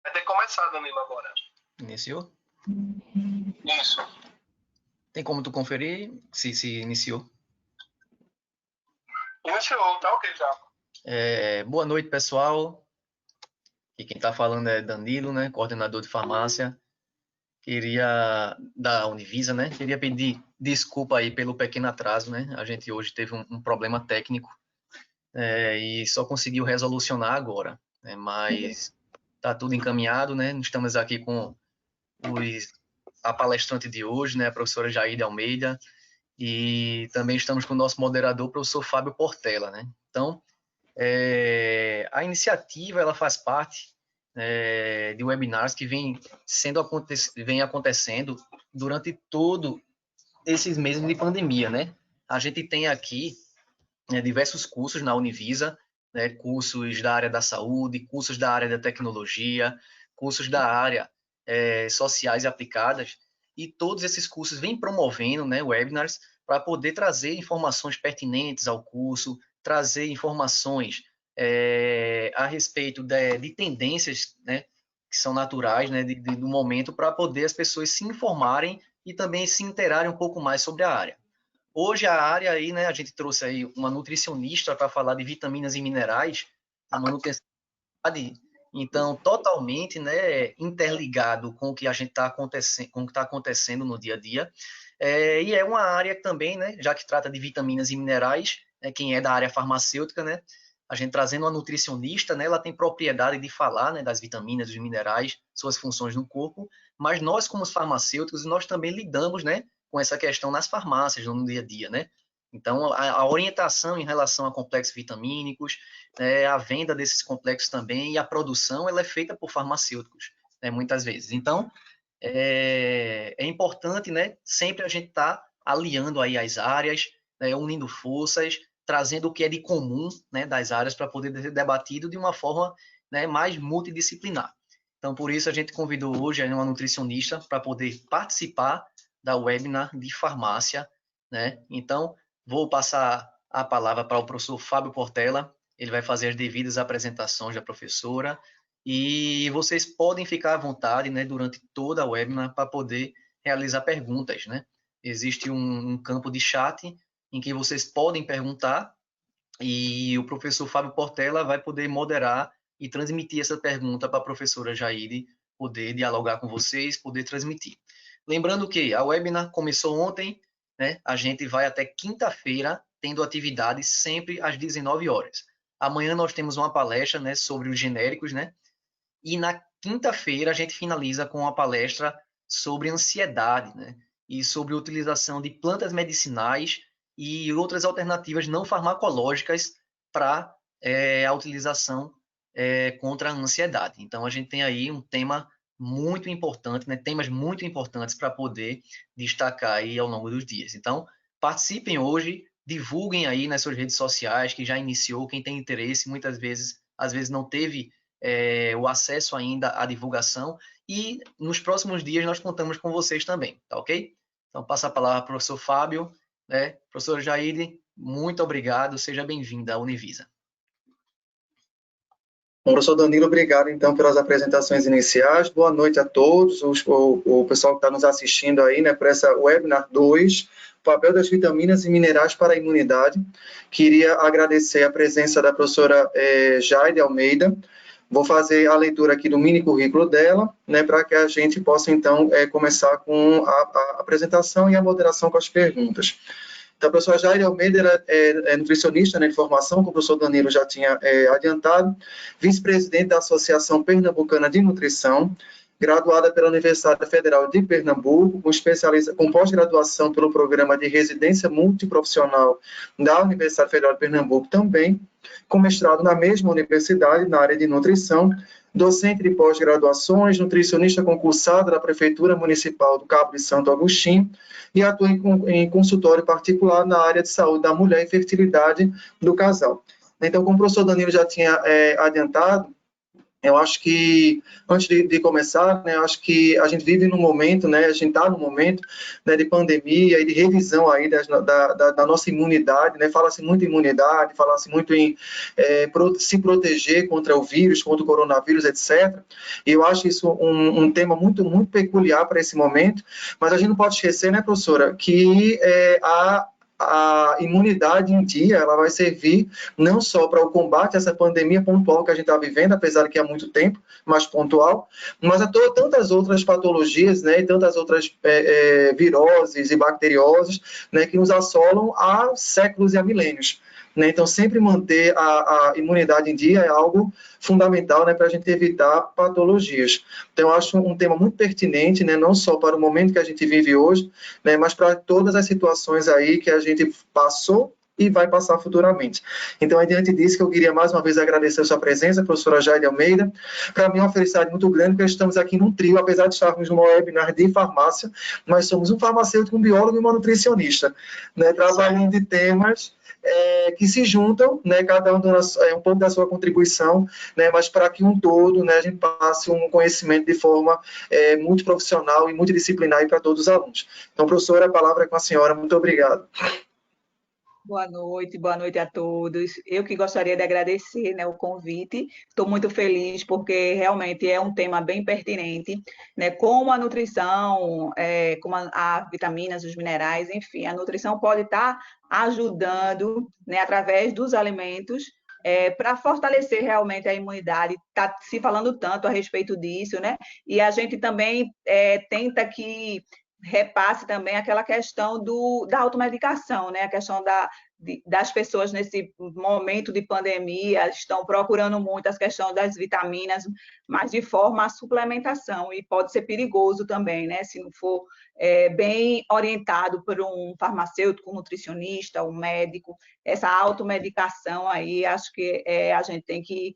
Vai ter que começar, Danilo, agora. Iniciou? Isso. Tem como tu conferir se iniciou? Iniciou, tá ok já. Boa noite, pessoal. E quem está falando é Danilo, né, coordenador de farmácia. Queria, da Univisa, né, queria pedir desculpa aí pelo pequeno atraso, né? A gente hoje teve um problema técnico e só conseguiu resolucionar agora, né? Mas tá tudo encaminhado, né? Estamos aqui com a palestrante de hoje, né, a professora Jaide Almeida, e também estamos com o nosso moderador, o professor Fábio Portela, né? Então, a iniciativa ela faz parte de webinars que vem acontecendo durante todo esses meses de pandemia, né? A gente tem aqui diversos cursos na Univisa, né? Cursos da área da saúde, cursos da área da tecnologia, cursos da área sociais e aplicadas, e todos esses cursos vêm promovendo, né, webinars para poder trazer informações pertinentes ao curso, trazer informações a respeito de tendências, né, que são naturais, né, do momento, para poder as pessoas se informarem e também se interarem um pouco mais sobre a área. Hoje a área aí, né, a gente trouxe aí uma nutricionista para falar de vitaminas e minerais, a manutenção, então totalmente, né, interligado com o que a gente está acontecendo, com o que está acontecendo no dia a dia. E é uma área também, né, já que trata de vitaminas e minerais, quem é da área farmacêutica, né, a gente trazendo uma nutricionista, né, ela tem propriedade de falar, né, das vitaminas, dos minerais, suas funções no corpo, mas nós como os farmacêuticos, nós também lidamos, né, com essa questão nas farmácias, no dia a dia, né? Então, a orientação em relação a complexos vitamínicos, a venda desses complexos também e a produção, ela é feita por farmacêuticos, né, muitas vezes. Então, é importante, né, sempre a gente estar aliando aí as áreas, né, unindo forças, trazendo o que é de comum, né, das áreas para poder ser debatido de uma forma, né, mais multidisciplinar. Então, por isso, a gente convidou hoje uma nutricionista para poder participar da webinar de farmácia, né? Então, vou passar a palavra para o professor Fábio Portela, ele vai fazer as devidas apresentações da professora, e vocês podem ficar à vontade, né, durante toda a webinar para poder realizar perguntas, né? Existe um campo de chat em que vocês podem perguntar e o professor Fábio Portela vai poder moderar e transmitir essa pergunta para a professora Jaide poder dialogar com vocês, poder transmitir. Lembrando que a webinar começou ontem, né? A gente vai até quinta-feira tendo atividade sempre às 19 horas. Amanhã nós temos uma palestra, né, sobre os genéricos, né? E na quinta-feira a gente finaliza com uma palestra sobre ansiedade, né? E sobre a utilização de plantas medicinais e outras alternativas não farmacológicas para a utilização contra a ansiedade. Então a gente tem aí um tema muito importante, né? Temas muito importantes para poder destacar aí ao longo dos dias. Então participem hoje, divulguem aí nas suas redes sociais que já iniciou, quem tem interesse, muitas vezes, às vezes não teve o acesso ainda à divulgação, e nos próximos dias nós contamos com vocês também, tá ok? Então, passo a palavra para o professor Fábio, né? Professor Jaide, muito obrigado, seja bem-vinda à Univisa. Bom, professor Danilo, obrigado, então, pelas apresentações iniciais. Boa noite a todos, o pessoal que está nos assistindo aí, né, para essa webinar 2, papel das vitaminas e minerais para a imunidade. Queria agradecer a presença da professora Jaide Almeida. Vou fazer a leitura aqui do mini currículo dela, né, para que a gente possa, então, começar com a apresentação e a moderação com as perguntas. Então, a professora Jaide Almeida é nutricionista, né, de formação, como o professor Danilo já tinha adiantado, vice-presidente da Associação Pernambucana de Nutrição, graduada pela Universidade Federal de Pernambuco, com pós-graduação pelo Programa de Residência Multiprofissional da Universidade Federal de Pernambuco também, com mestrado na mesma universidade, na área de nutrição, docente de pós-graduações, nutricionista concursada da Prefeitura Municipal do Cabo de Santo Agostinho e atua em consultório particular na área de saúde da mulher e fertilidade do casal. Então, como o professor Danilo já tinha adiantado, Eu acho que, antes de começar, né, eu acho que a gente vive num momento, né, a gente está num momento, né, de pandemia e de revisão aí da nossa imunidade, né, fala-se muito em imunidade, fala-se muito em se proteger contra o vírus, contra o coronavírus, etc. E eu acho isso um tema muito, muito peculiar para esse momento, mas a gente não pode esquecer, né, professora, que a imunidade em dia, ela vai servir não só para o combate a essa pandemia pontual que a gente está vivendo, apesar de que há muito tempo, mas pontual, mas a tantas outras patologias, né, e tantas outras viroses e bacteriosas, né, que nos assolam há séculos e há milênios. Né? Então, sempre manter a imunidade em dia é algo fundamental, né, para a gente evitar patologias. Então, eu acho um tema muito pertinente, né, não só para o momento que a gente vive hoje, né, mas para todas as situações aí que a gente passou e vai passar futuramente. Então, diante disso, que eu queria mais uma vez agradecer a sua presença, professora Jaide Almeida. Para mim é uma felicidade muito grande, porque estamos aqui num trio, apesar de estarmos num webinar de farmácia, nós somos um farmacêutico, um biólogo e uma nutricionista, né, trabalhando de temas que se juntam, né, cada um um pouco da sua contribuição, né, mas para que um todo, né, a gente passe um conhecimento de forma muito profissional e multidisciplinar para todos os alunos. Então, professora, a palavra é com a senhora. Muito obrigado. Boa noite a todos. Eu que gostaria de agradecer, né, o convite. Estou muito feliz porque realmente é um tema bem pertinente, né, como a nutrição, como as vitaminas, os minerais, enfim, a nutrição pode estar ajudando, né, através dos alimentos, para fortalecer realmente a imunidade. Está se falando tanto a respeito disso, né? E a gente também tenta que repasse também aquela questão da automedicação, né? A questão das pessoas nesse momento de pandemia estão procurando muito as questões das vitaminas, mas de forma a suplementação, e pode ser perigoso também, né? Se não for bem orientado por um farmacêutico, um nutricionista, um médico, essa automedicação aí, acho que a gente tem que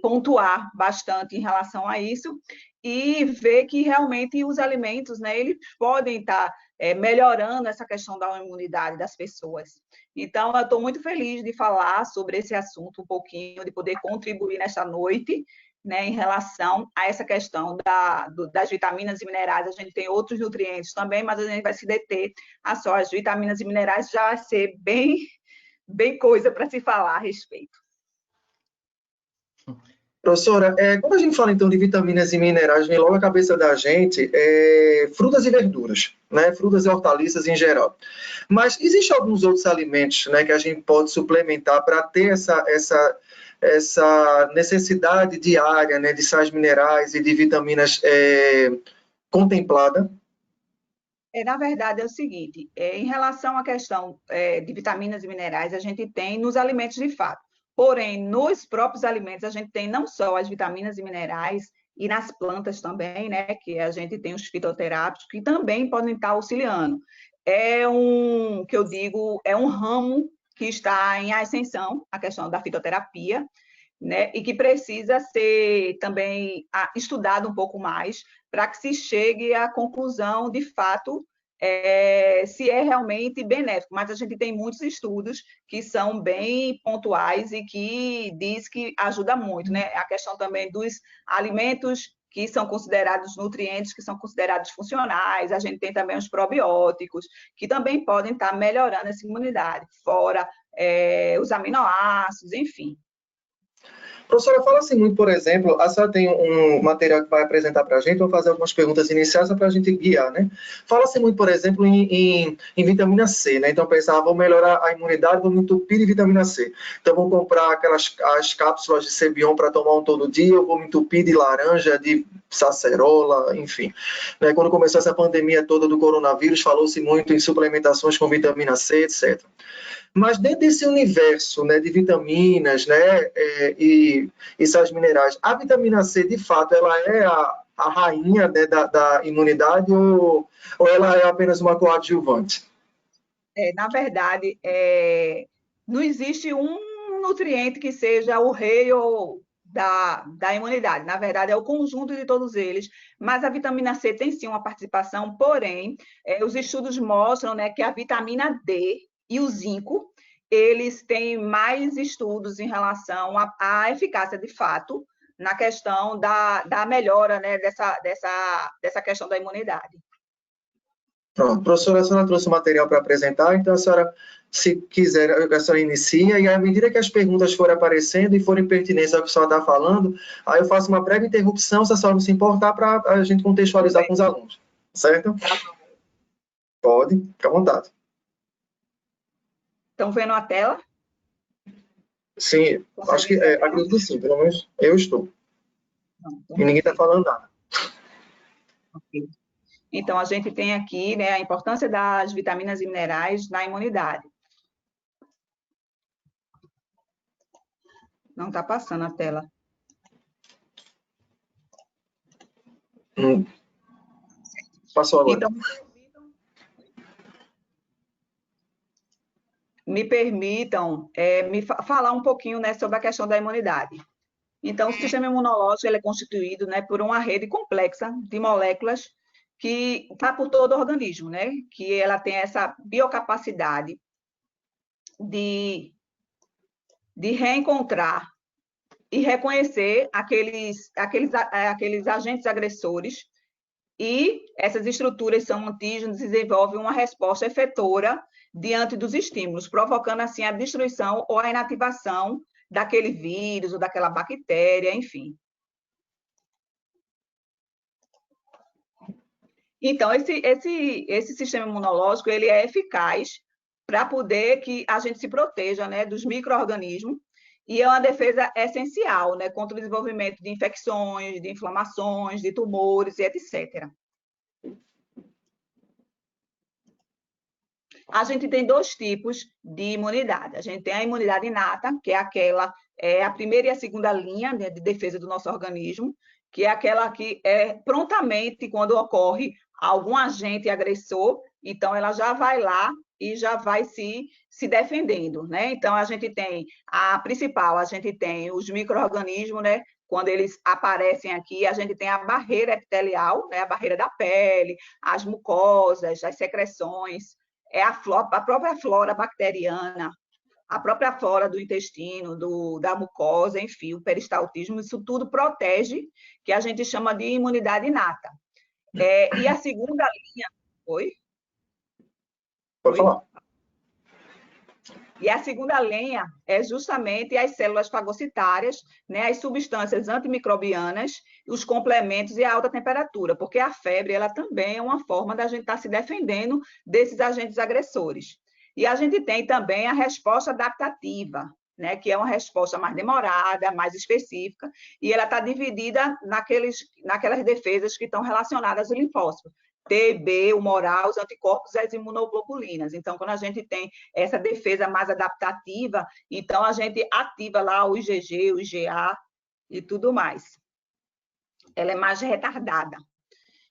pontuar bastante em relação a isso, e ver que realmente os alimentos, né, eles podem estar melhorando essa questão da imunidade das pessoas. Então, eu estou muito feliz de falar sobre esse assunto um pouquinho, de poder contribuir nesta noite, né, em relação a essa questão das vitaminas e minerais. A gente tem outros nutrientes também, mas a gente vai se deter a só as vitaminas e minerais, já vai ser bem coisa para se falar a respeito. Professora, quando a gente fala então de vitaminas e minerais, vem logo à cabeça da gente frutas e verduras, né? Frutas e hortaliças em geral. Mas existem alguns outros alimentos, né, que a gente pode suplementar para ter essa necessidade diária, né, de sais minerais e de vitaminas contemplada? Na verdade, é o seguinte, em relação à questão de vitaminas e minerais, a gente tem nos alimentos de fato. Porém, nos próprios alimentos, a gente tem não só as vitaminas e minerais, e nas plantas também, né, que a gente tem os fitoterápicos, que também podem estar auxiliando. Que eu digo, é um ramo que está em ascensão, a questão da fitoterapia, né, e que precisa ser também estudado um pouco mais para que se chegue à conclusão, de fato, se é realmente benéfico. Mas a gente tem muitos estudos que são bem pontuais e que diz que ajuda muito, né? A questão também dos alimentos que são considerados nutrientes, que são considerados funcionais. A gente tem também os probióticos, que também podem estar melhorando essa imunidade, fora os aminoácidos, enfim. Professora, fala-se muito, por exemplo, a senhora tem um material que vai apresentar para a gente, vou fazer algumas perguntas iniciais para a gente guiar, né? Fala-se muito, por exemplo, em vitamina C, né? Então, pensar, vou melhorar a imunidade, vou me entupir de vitamina C. Então, vou comprar as cápsulas de Cebion para tomar um todo dia, eu vou me entupir de laranja, de sacerola, enfim. Né? Quando começou essa pandemia toda do coronavírus, falou-se muito em suplementações com vitamina C, etc. Mas dentro desse universo, né, de vitaminas, né, e sais minerais, a vitamina C, de fato, ela é a rainha, né, da imunidade ou ela é apenas uma coadjuvante? Na verdade, não existe um nutriente que seja o rei ou da imunidade. Na verdade, é o conjunto de todos eles, mas a vitamina C tem sim uma participação, porém, os estudos mostram, né, que a vitamina D e o zinco, eles têm mais estudos em relação à eficácia de fato, na questão da melhora, né, dessa questão da imunidade. Pronto, professora, a senhora trouxe o material para apresentar, então a senhora, se quiser, a senhora inicia, e à medida que as perguntas forem aparecendo e forem pertinentes ao que a senhora está falando, aí eu faço uma breve interrupção, se a senhora não se importar, para a gente contextualizar com os alunos, certo? Pode, fica à vontade. Estão vendo a tela? Sim, acho que, acredito que sim, pelo menos eu estou. E ninguém está falando nada. Ok. Então, a gente tem aqui, né, a importância das vitaminas e minerais na imunidade. Não está passando a tela. Passou agora. Então, me permitam falar um pouquinho, né, sobre a questão da imunidade. Então, o sistema imunológico ele é constituído, né, por uma rede complexa de moléculas que está por todo o organismo, né? Que ela tem essa biocapacidade de reencontrar e reconhecer aqueles agentes agressores, e essas estruturas são antígenos e desenvolvem uma resposta efetora diante dos estímulos, provocando assim a destruição ou a inativação daquele vírus ou daquela bactéria, enfim. Então, esse sistema imunológico ele é eficaz para poder que a gente se proteja, né, dos micro-organismos, e é uma defesa essencial, né, contra o desenvolvimento de infecções, de inflamações, de tumores e etc. A gente tem dois tipos de imunidade. A gente tem a imunidade inata, que é a primeira e a segunda linha, né, de defesa do nosso organismo, que é aquela que é prontamente quando ocorre algum agente agressor, então ela já vai lá e já vai se defendendo, né? Então a gente tem a principal, a gente tem os micro-organismos, né? Quando eles aparecem aqui, a gente tem a barreira epitelial, né? A barreira da pele, as mucosas, as secreções, a própria flora bacteriana, a própria flora do intestino, da mucosa, enfim, o peristaltismo, isso tudo protege, que a gente chama de imunidade inata. E a segunda linha... Oi? Pode falar. E a segunda linha é justamente as células fagocitárias, né, as substâncias antimicrobianas, os complementos e a alta temperatura, porque a febre ela também é uma forma da gente estar se defendendo desses agentes agressores. E a gente tem também a resposta adaptativa, né, que é uma resposta mais demorada, mais específica, e ela está dividida naquelas defesas que estão relacionadas ao linfócito. T, B, humoral, os anticorpos e as imunoglobulinas. Então, quando a gente tem essa defesa mais adaptativa, então a gente ativa lá o IgG, o IgA e tudo mais. Ela é mais retardada.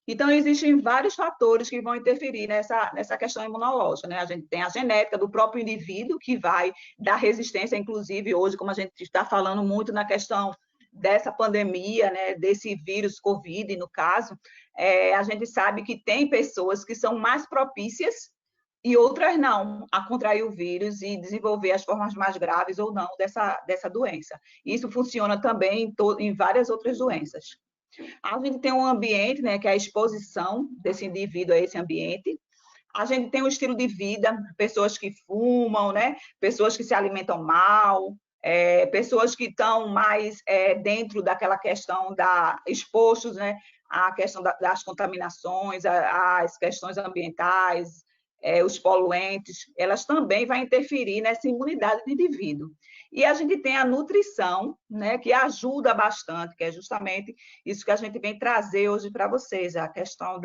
Então, existem vários fatores que vão interferir nessa questão imunológica, né? A gente tem a genética do próprio indivíduo, que vai dar resistência, inclusive hoje, como a gente está falando muito na questão dessa pandemia, né, desse vírus Covid, no caso, a gente sabe que tem pessoas que são mais propícias e outras não a contrair o vírus e desenvolver as formas mais graves ou não dessa doença. Isso funciona também em várias outras doenças. A gente tem um ambiente, né, que é a exposição desse indivíduo a esse ambiente. A gente tem um estilo de vida, pessoas que fumam, né, pessoas que se alimentam mal, pessoas que estão mais dentro daquela questão expostos, né, à questão das contaminações, às questões ambientais, os poluentes, elas também vão interferir nessa imunidade do indivíduo. E a gente tem a nutrição, né, que ajuda bastante, que é justamente isso que a gente vem trazer hoje para vocês, a questão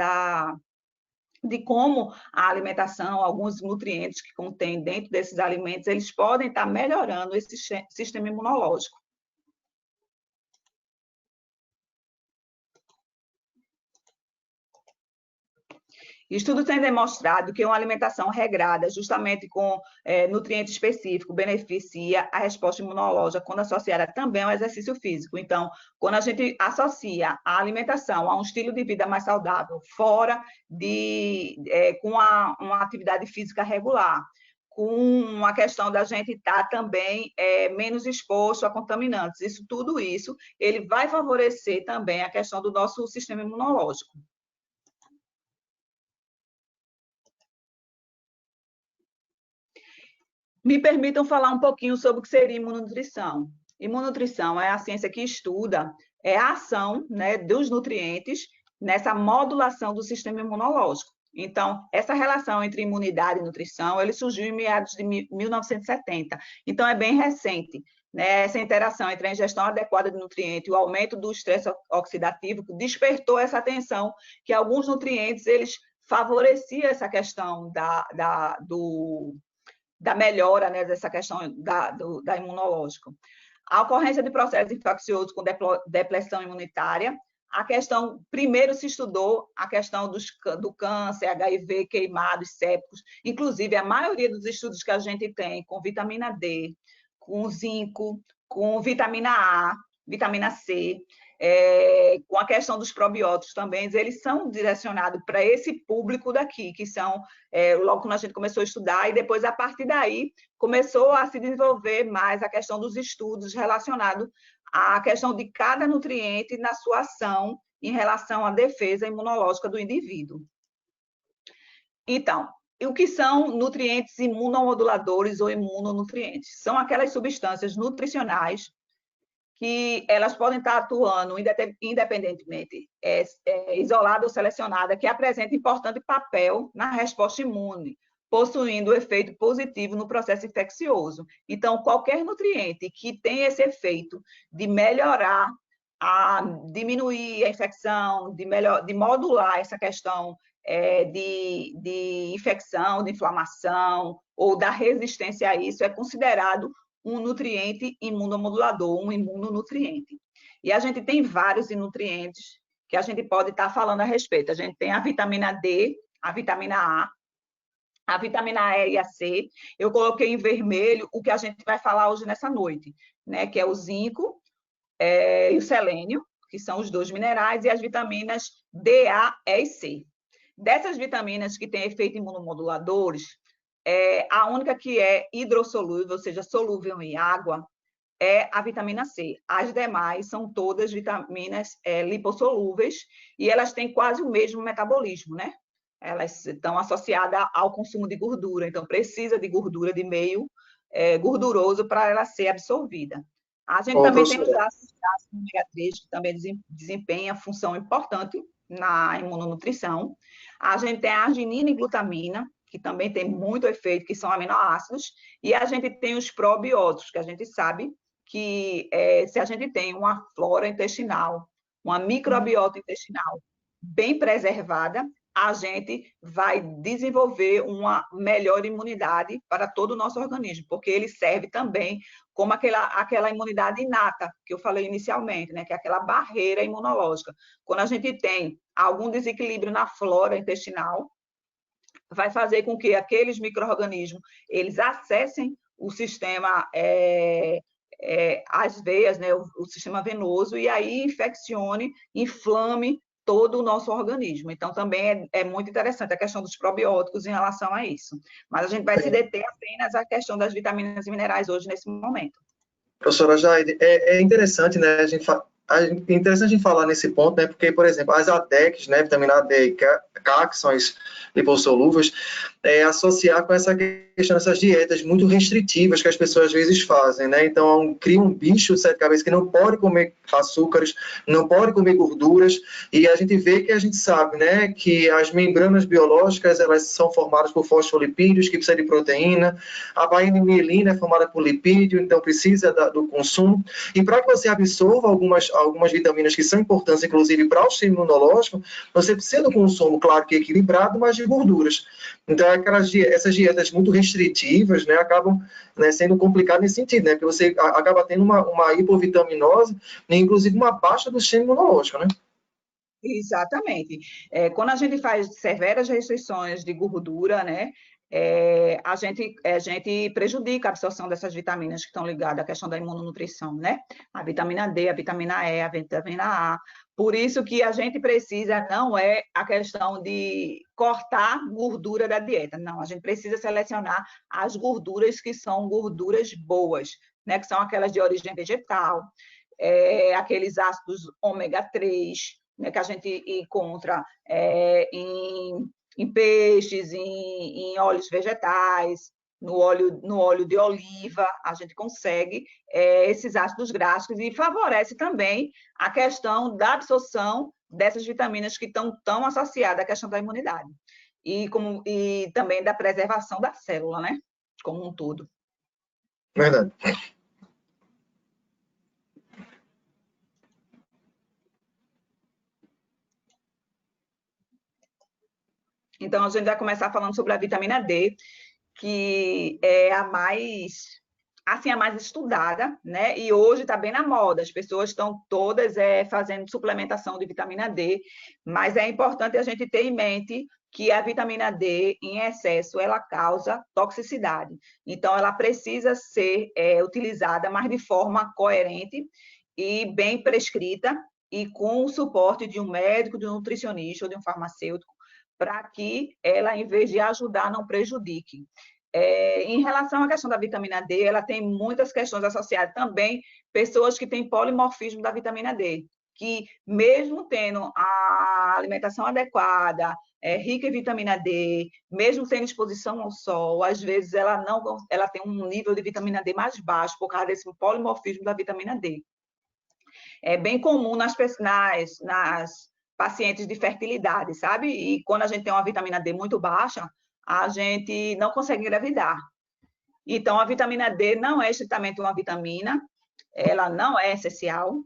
de como a alimentação, alguns nutrientes que contém dentro desses alimentos, eles podem estar melhorando esse sistema imunológico. Estudos têm demonstrado que uma alimentação regrada, justamente com nutriente específico, beneficia a resposta imunológica quando associada também ao exercício físico. Então, quando a gente associa a alimentação a um estilo de vida mais saudável, com uma atividade física regular, com a questão da gente estar também menos exposto a contaminantes. Tudo isso, ele vai favorecer também a questão do nosso sistema imunológico. Me permitam falar um pouquinho sobre o que seria imunonutrição. Imunonutrição é a ciência que estuda a ação, né, dos nutrientes nessa modulação do sistema imunológico. Então, essa relação entre imunidade e nutrição, ele surgiu em meados de 1970. Então, é bem recente, né? Essa interação entre a ingestão adequada de nutrientes e o aumento do estresse oxidativo despertou essa atenção que alguns nutrientes, eles favoreciam essa questão da melhora, né, dessa questão da imunológica. A ocorrência de processos infecciosos com depressão imunitária, a questão, primeiro se estudou a questão do câncer, HIV, queimados, sépticos, inclusive a maioria dos estudos que a gente tem com vitamina D, com zinco, com vitamina A, vitamina C, com a questão dos probióticos também, eles são direcionados para esse público daqui, que são, logo quando a gente começou a estudar, e depois, a partir daí, começou a se desenvolver mais a questão dos estudos relacionados à questão de cada nutriente na sua ação em relação à defesa imunológica do indivíduo. Então, o que são nutrientes imunomoduladores ou imunonutrientes? São aquelas substâncias nutricionais que elas podem estar atuando independentemente, isolada ou selecionada, que apresenta importante papel na resposta imune, possuindo efeito positivo no processo infeccioso. Então, qualquer nutriente que tem esse efeito de melhorar, diminuir a infecção, de modular essa questão de infecção, de inflamação, ou da resistência a isso, é considerado um nutriente imunomodulador, um imunonutriente. E a gente tem vários nutrientes que a gente pode estar falando a respeito. A gente tem a vitamina D, a vitamina A vitamina E e a C. Eu coloquei em vermelho o que a gente vai falar hoje nessa noite, né? Que é o zinco e o selênio, que são os dois minerais, e as vitaminas D, A, E e C. Dessas vitaminas que têm efeito imunomoduladores, a única que é hidrossolúvel, ou seja, solúvel em água, é a vitamina C. As demais são todas vitaminas lipossolúveis e elas têm quase o mesmo metabolismo, né? Elas estão associadas ao consumo de gordura, então precisa de gordura de meio gorduroso para ela ser absorvida. A gente também tem os ácidos ômega 3, que também desempenham função importante na imunonutrição. A gente tem a arginina e glutamina, que também tem muito efeito, que são aminoácidos, e a gente tem os probióticos, que a gente sabe que se a gente tem uma flora intestinal, uma microbiota intestinal bem preservada, a gente vai desenvolver uma melhor imunidade para todo o nosso organismo, porque ele serve também como aquela imunidade inata, que eu falei inicialmente, né? Que é aquela barreira imunológica. Quando a gente tem algum desequilíbrio na flora intestinal, vai fazer com que aqueles micro-organismos eles acessem o sistema, as veias, né, o sistema venoso, e aí infeccione, inflame todo o nosso organismo. Então, também é muito interessante a questão dos probióticos em relação a isso. Mas a gente vai se deter apenas à questão das vitaminas e minerais hoje, nesse momento. Professora Jaide, é interessante, né, é interessante a gente falar nesse ponto, né, porque, por exemplo, as ADECs, né, vitamina D e K, que são as lipossolúveis, associar com essa questão dessas dietas muito restritivas que as pessoas às vezes fazem, né, então cria um bicho de sete cabeças que não pode comer açúcares, não pode comer gorduras, e a gente vê que a gente sabe, né, que as membranas biológicas, elas são formadas por fosfolipídios, que precisa de proteína, a bainha de mielina é formada por lipídio, então precisa do consumo, e para que você absorva algumas vitaminas que são importantes, inclusive para o sistema imunológico, você precisa do consumo, claro que equilibrado, mas de gorduras. Então, essas dietas muito restritivas, né, acabam, né, sendo complicadas nesse sentido, né, porque você acaba tendo uma hipovitaminose, né, inclusive uma baixa do sistema imunológico, né? Exatamente. Quando a gente faz severas restrições de gordura, né, a gente prejudica a absorção dessas vitaminas que estão ligadas à questão da imunonutrição, né? A vitamina D, a vitamina E, a vitamina A. Por isso que a gente precisa, não é a questão de cortar gordura da dieta, não, a gente precisa selecionar as gorduras que são gorduras boas, né? Que são aquelas de origem vegetal, aqueles ácidos ômega 3, né? Que a gente encontra em peixes, em óleos vegetais, no óleo de oliva, a gente consegue esses ácidos graxos e favorece também a questão da absorção dessas vitaminas que estão tão associadas à questão da imunidade e também da preservação da célula, né? Como um todo. Verdade. Então, a gente vai começar falando sobre a vitamina D, que é a mais estudada, né? E hoje está bem na moda, as pessoas estão todas fazendo suplementação de vitamina D, mas é importante a gente ter em mente que a vitamina D em excesso, ela causa toxicidade. Então, ela precisa ser utilizada, mas de forma coerente e bem prescrita e com o suporte de um médico, de um nutricionista ou de um farmacêutico, para que ela, em vez de ajudar, não prejudique. Em relação à questão da vitamina D, ela tem muitas questões associadas também, pessoas que têm polimorfismo da vitamina D, que mesmo tendo a alimentação adequada, rica em vitamina D, mesmo tendo exposição ao sol, às vezes ela tem um nível de vitamina D mais baixo por causa desse polimorfismo da vitamina D. É bem comum nas pacientes de fertilidade, sabe? E quando a gente tem uma vitamina D muito baixa, a gente não consegue engravidar. Então, a vitamina D não é estritamente uma vitamina, ela não é essencial,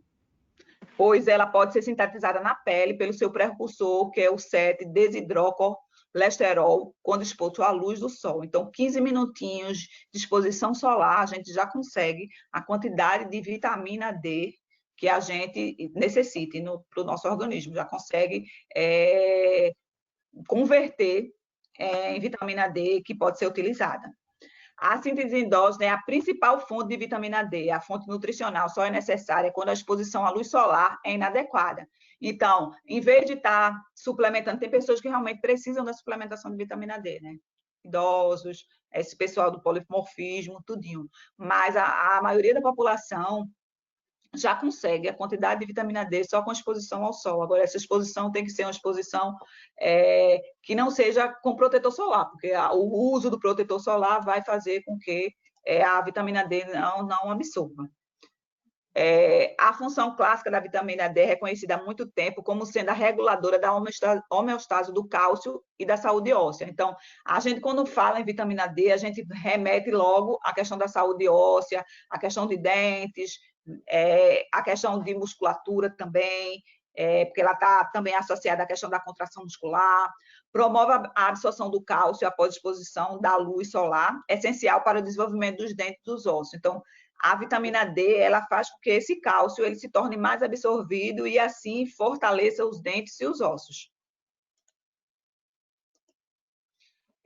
pois ela pode ser sintetizada na pele pelo seu precursor, que é o 7-desidrocolesterol, quando exposto à luz do sol. Então, 15 minutinhos de exposição solar, a gente já consegue a quantidade de vitamina D que a gente necessite para o nosso organismo, já consegue converter em vitamina D que pode ser utilizada. A síntese endógena é a principal fonte de vitamina D, a fonte nutricional só é necessária quando a exposição à luz solar é inadequada. Então, em vez de estar suplementando, tem pessoas que realmente precisam da suplementação de vitamina D, né? Idosos, esse pessoal do polimorfismo, tudinho. Mas a maioria da população já consegue a quantidade de vitamina D só com exposição ao sol. Agora, essa exposição tem que ser uma exposição que não seja com protetor solar, porque o uso do protetor solar vai fazer com que a vitamina D não absorva. A função clássica da vitamina D é reconhecida há muito tempo como sendo a reguladora da homeostase do cálcio e da saúde óssea. Então, a gente, quando fala em vitamina D, a gente remete logo à questão da saúde óssea, à questão de dentes, a questão de musculatura também, porque ela está também associada à questão da contração muscular, promove a absorção do cálcio após exposição da luz solar, essencial para o desenvolvimento dos dentes e dos ossos. Então, a vitamina D, ela faz com que esse cálcio ele se torne mais absorvido e, assim, fortaleça os dentes e os ossos.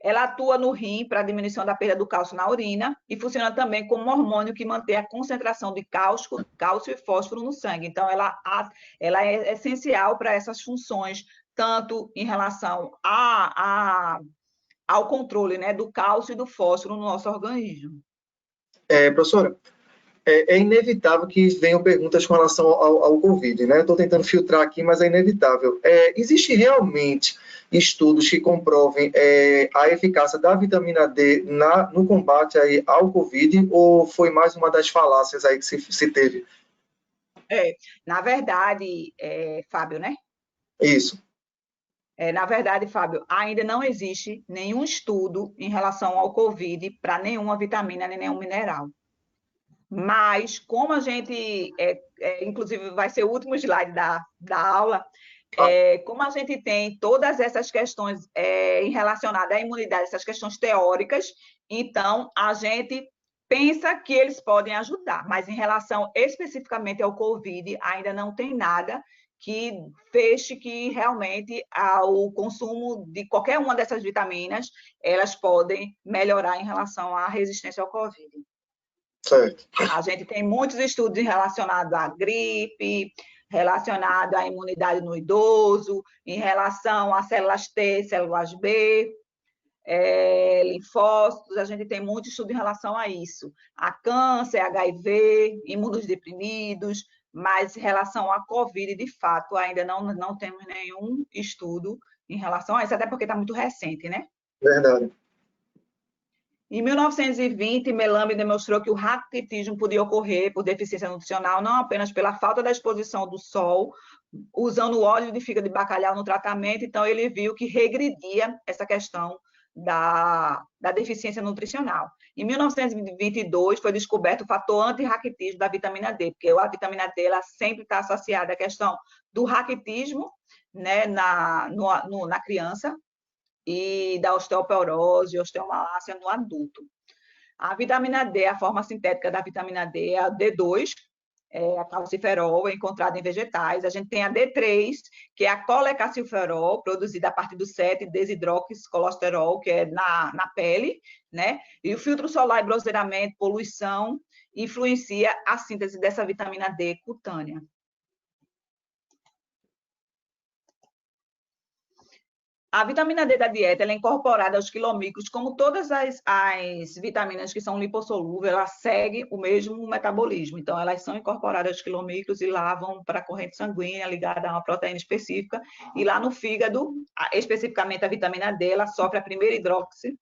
Ela atua no rim para a diminuição da perda do cálcio na urina e funciona também como um hormônio que mantém a concentração de cálcio e fósforo no sangue. Então, ela é essencial para essas funções, tanto em relação ao controle, né, do cálcio e do fósforo no nosso organismo. Professora, é inevitável que venham perguntas com relação ao Covid, né? Estou tentando filtrar aqui, mas é inevitável. Existe realmente estudos que comprovem a eficácia da vitamina D no combate aí ao Covid, ou foi mais uma das falácias aí que se teve? Na verdade, Fábio, né? Isso. Na verdade, Fábio, ainda não existe nenhum estudo em relação ao Covid para nenhuma vitamina nem nenhum mineral. Mas, como a gente, inclusive vai ser o último slide da aula, como a gente tem todas essas questões relacionadas à imunidade, essas questões teóricas, então a gente pensa que eles podem ajudar, mas em relação especificamente ao Covid, ainda não tem nada que feche que realmente o consumo de qualquer uma dessas vitaminas, elas podem melhorar em relação à resistência ao Covid. Certo. A gente tem muitos estudos relacionados à gripe, relacionado à imunidade no idoso, em relação às células T, células B, linfócitos, a gente tem muito estudo em relação a isso. A câncer, HIV, imunodeprimidos, mas em relação à Covid, de fato, ainda não temos nenhum estudo em relação a isso, até porque está muito recente, né? Verdade. Em 1920, Melame demonstrou que o raquitismo podia ocorrer por deficiência nutricional, não apenas pela falta da exposição do sol, usando óleo de fígado de bacalhau no tratamento, então ele viu que regredia essa questão da deficiência nutricional. Em 1922, foi descoberto o fator antirraquitismo da vitamina D, porque a vitamina D ela sempre está associada à questão do raquitismo, né, na criança, e da osteoporose e osteomalácia no adulto. A vitamina D, a forma sintética da vitamina D é a D2, a calciferol, é encontrada em vegetais. A gente tem a D3, que é a colecalciferol, produzida a partir do 7-desidroxicolesterol, que é na pele, né? E o filtro solar e bronzeamento, poluição, influencia a síntese dessa vitamina D cutânea. A vitamina D da dieta ela é incorporada aos quilomicros, como todas as vitaminas que são lipossolúveis, ela segue o mesmo metabolismo. Então, elas são incorporadas aos quilomicros e lá vão para a corrente sanguínea ligada a uma proteína específica. E lá no fígado, especificamente a vitamina D, ela sofre a primeira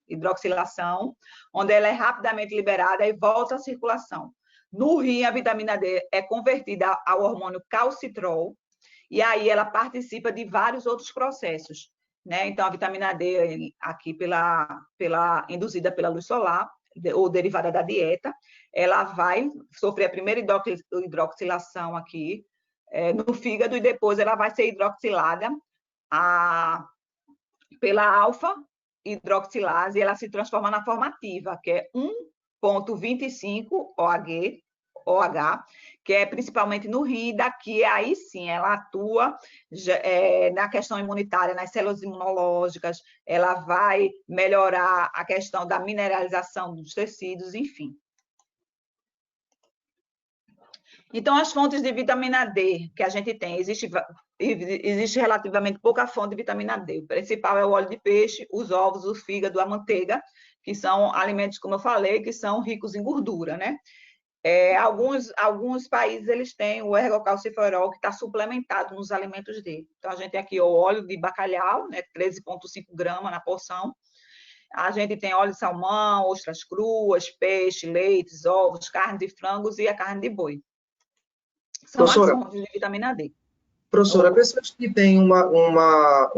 hidroxilação, onde ela é rapidamente liberada e volta à circulação. No rim, a vitamina D é convertida ao hormônio calcitrol, e aí ela participa de vários outros processos. Né? Então, a vitamina D, aqui induzida pela luz solar, ou derivada da dieta, ela vai sofrer a primeira hidroxilação aqui no fígado e depois ela vai ser hidroxilada pela alfa-hidroxilase e ela se transforma na forma ativa, que é 1,25 OH, que é principalmente no rim, daqui aí sim, ela atua na questão imunitária, nas células imunológicas, ela vai melhorar a questão da mineralização dos tecidos, enfim. Então, as fontes de vitamina D que a gente tem, existe relativamente pouca fonte de vitamina D. O principal é o óleo de peixe, os ovos, o fígado, a manteiga, que são alimentos, como eu falei, que são ricos em gordura, né? Alguns países eles têm o ergocalciferol que está suplementado nos alimentos dele. Então, a gente tem aqui o óleo de bacalhau, né, 13,5 gramas na porção. A gente tem óleo de salmão, ostras cruas, peixe, leites, ovos, carne de frangos e a carne de boi. São as fontes de vitamina D. Professora, pessoas que têm uma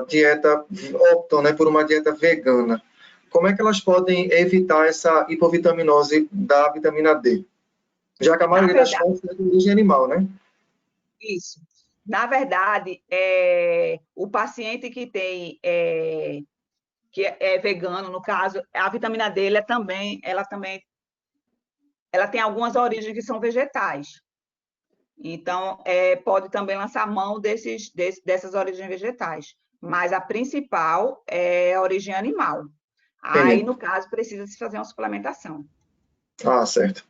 dieta, optam, né, por uma dieta vegana, como é que elas podem evitar essa hipovitaminose da vitamina D? Já que a maioria das fontes é de origem animal, né? Isso. Na verdade, o paciente que é vegano, no caso, a vitamina D ela tem algumas origens que são vegetais. Então, pode também lançar mão dessas origens vegetais. Mas a principal é a origem animal. Aí, no caso, precisa se fazer uma suplementação. Ah, certo.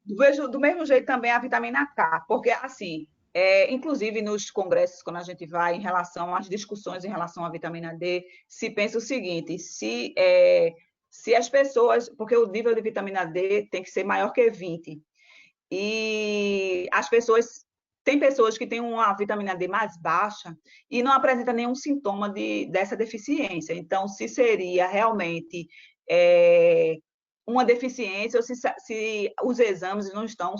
Do mesmo jeito também a vitamina K, porque, assim, inclusive nos congressos, quando a gente vai em relação às discussões em relação à vitamina D, se pensa o seguinte, se as pessoas, porque o nível de vitamina D tem que ser maior que 20, e tem pessoas que têm uma vitamina D mais baixa e não apresentam nenhum sintoma dessa deficiência. Então, se seria realmente uma deficiência ou se os exames não estão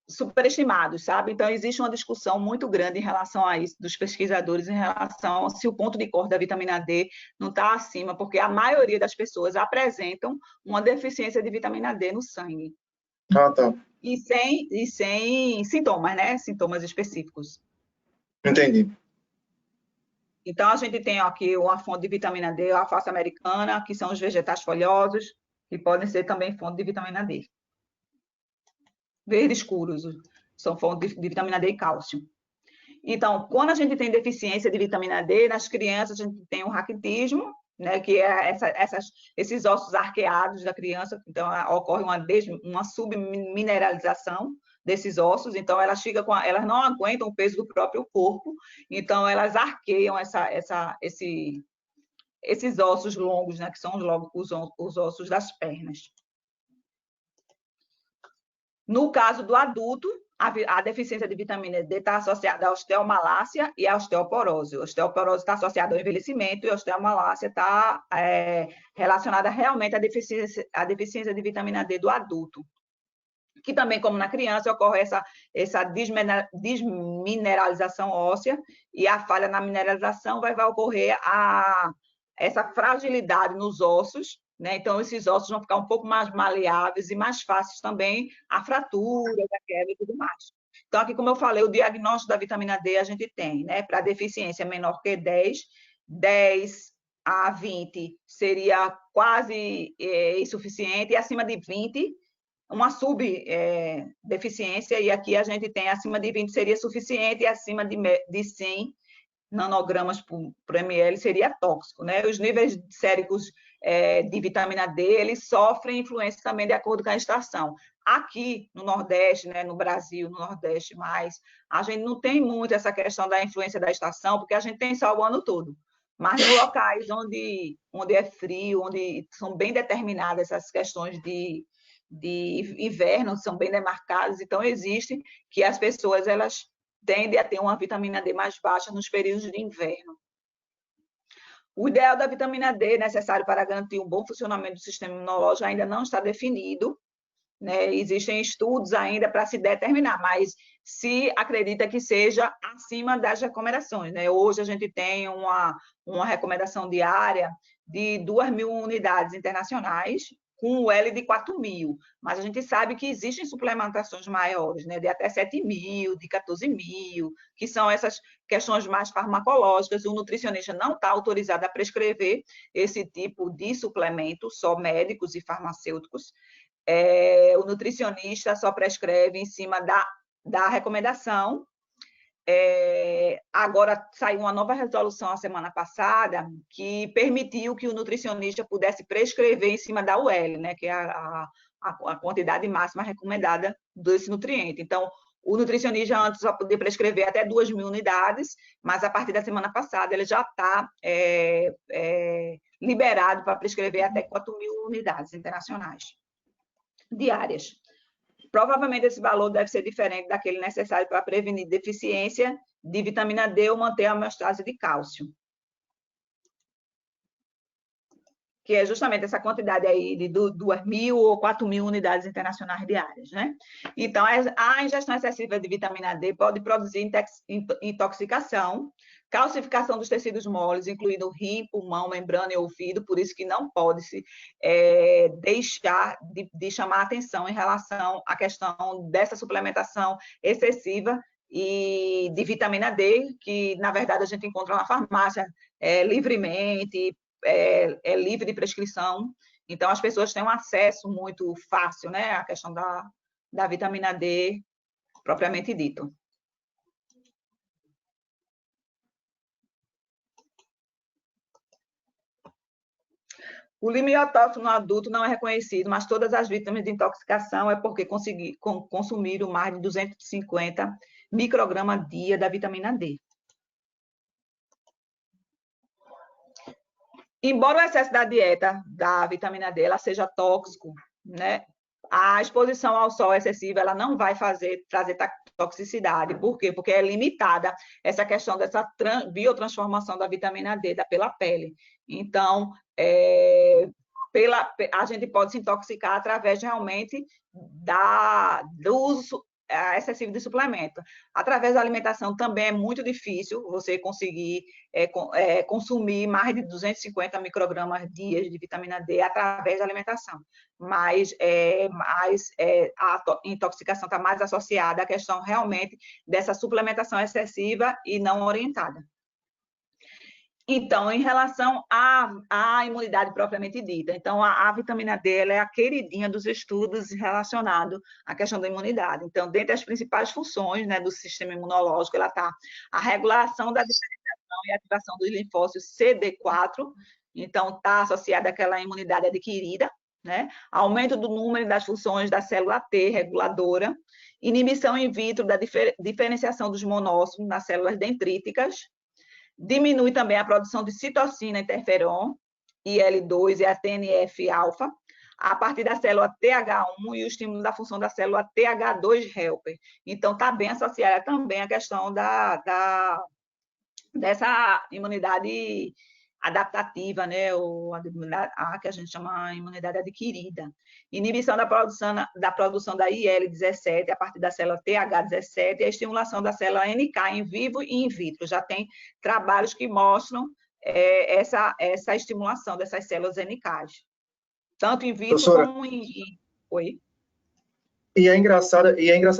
superestimados, sabe? Então, existe uma discussão muito grande em relação a isso, dos pesquisadores, em relação a se o ponto de corte da vitamina D não está acima, porque a maioria das pessoas apresentam uma deficiência de vitamina D no sangue. Ah, tá. E sem sintomas, né? Sintomas específicos. Entendi. Então, a gente tem aqui uma fonte de vitamina D, a alface americana, que são os vegetais folhosos, que podem ser também fonte de vitamina D. Verde escuros, são fontes de vitamina D e cálcio. Então, quando a gente tem deficiência de vitamina D, nas crianças a gente tem o raquitismo, né, que é esses ossos arqueados da criança, então ocorre uma submineralização desses ossos, então elas não aguentam o peso do próprio corpo, então elas arqueiam esses ossos longos, né, que são os ossos das pernas. No caso do adulto, a deficiência de vitamina D está associada à osteomalácia e à osteoporose. A osteoporose está associada ao envelhecimento e a osteomalácia está relacionada realmente à deficiência de vitamina D do adulto. Que também, como na criança, ocorre essa desmineralização óssea e a falha na mineralização vai ocorrer essa fragilidade nos ossos, né? Então, esses ossos vão ficar um pouco mais maleáveis e mais fáceis também a fratura, a quebra e tudo mais. Então, aqui, como eu falei, o diagnóstico da vitamina D a gente tem, né? Para deficiência menor que 10 a 20 seria quase insuficiente, e acima de 20, uma subdeficiência, e aqui a gente tem acima de 20 seria suficiente, e acima de 100 nanogramas por ml seria tóxico, né? Os níveis séricos de vitamina D, eles sofrem influência também de acordo com a estação. Aqui no Nordeste, né, no Brasil, no Nordeste mais, a gente não tem muito essa questão da influência da estação, porque a gente tem sol o ano todo. Mas em locais onde é frio, onde são bem determinadas essas questões de inverno, são bem demarcadas, então existe que as pessoas elas tendem a ter uma vitamina D mais baixa nos períodos de inverno. O ideal da vitamina D necessário para garantir um bom funcionamento do sistema imunológico ainda não está definido, né? Existem estudos ainda para se determinar, mas se acredita que seja acima das recomendações, né? Hoje a gente tem uma recomendação diária de 2.000 unidades internacionais, com o L de 4.000, mas a gente sabe que existem suplementações maiores, né, de até 7.000, de 14.000, que são essas questões mais farmacológicas. O nutricionista não está autorizado a prescrever esse tipo de suplemento, só médicos e farmacêuticos. O nutricionista só prescreve em cima da recomendação. Agora saiu uma nova resolução a semana passada que permitiu que o nutricionista pudesse prescrever em cima da UL, né, que é a quantidade máxima recomendada desse nutriente. Então, o nutricionista antes só podia prescrever até 2.000 unidades, mas a partir da semana passada ele já está liberado para prescrever até 4.000 unidades internacionais diárias. Provavelmente esse valor deve ser diferente daquele necessário para prevenir deficiência de vitamina D ou manter a homeostase de cálcio, que é justamente essa quantidade aí de 2.000 ou 4.000 unidades internacionais diárias, né? Então, a ingestão excessiva de vitamina D pode produzir intoxicação, calcificação dos tecidos moles, incluindo rim, pulmão, membrana e ouvido, por isso que não pode-se deixar de chamar a atenção em relação à questão dessa suplementação excessiva e de vitamina D, que, na verdade, a gente encontra na farmácia livremente, livre de prescrição, então as pessoas têm um acesso muito fácil, né, à questão da vitamina D propriamente dito. O limiotóxico no adulto não é reconhecido, mas todas as vítimas de intoxicação é porque consumiram mais de 250 microgramas dia da vitamina D. Embora o excesso da dieta da vitamina D ela seja tóxico, né, a exposição ao sol excessiva ela não vai trazer toxicidade. Por quê? Porque é limitada essa questão dessa biotransformação da vitamina D pela pele. Então, a gente pode se intoxicar através realmente do uso excessivo de suplemento. Através da alimentação também é muito difícil você conseguir consumir mais de 250 microgramas dias de vitamina D através da alimentação. Mas a intoxicação está mais associada à questão realmente dessa suplementação excessiva e não orientada. Então, em relação à imunidade propriamente dita, então a vitamina D ela é a queridinha dos estudos relacionados à questão da imunidade. Então, dentre as principais funções, né, do sistema imunológico, ela está a regulação da diferenciação e ativação dos linfócitos CD4, então está associada àquela imunidade adquirida, né? Aumento do número e das funções da célula T reguladora, inibição in vitro da diferenciação dos monócitos nas células dendríticas, diminui também a produção de citocina, interferon, IL-2 e a TNF-alfa, a partir da célula TH1 e o estímulo da função da célula TH2 helper. Então, está bem associada também a questão dessa imunidade adaptativa, né, ou a que a gente chama de imunidade adquirida. Inibição da produção da IL-17 a partir da célula TH17 e a estimulação da célula NK em vivo e in vitro. Já tem trabalhos que mostram essa estimulação dessas células NKs, tanto in vitro Professora, como Oi? E é engraçado,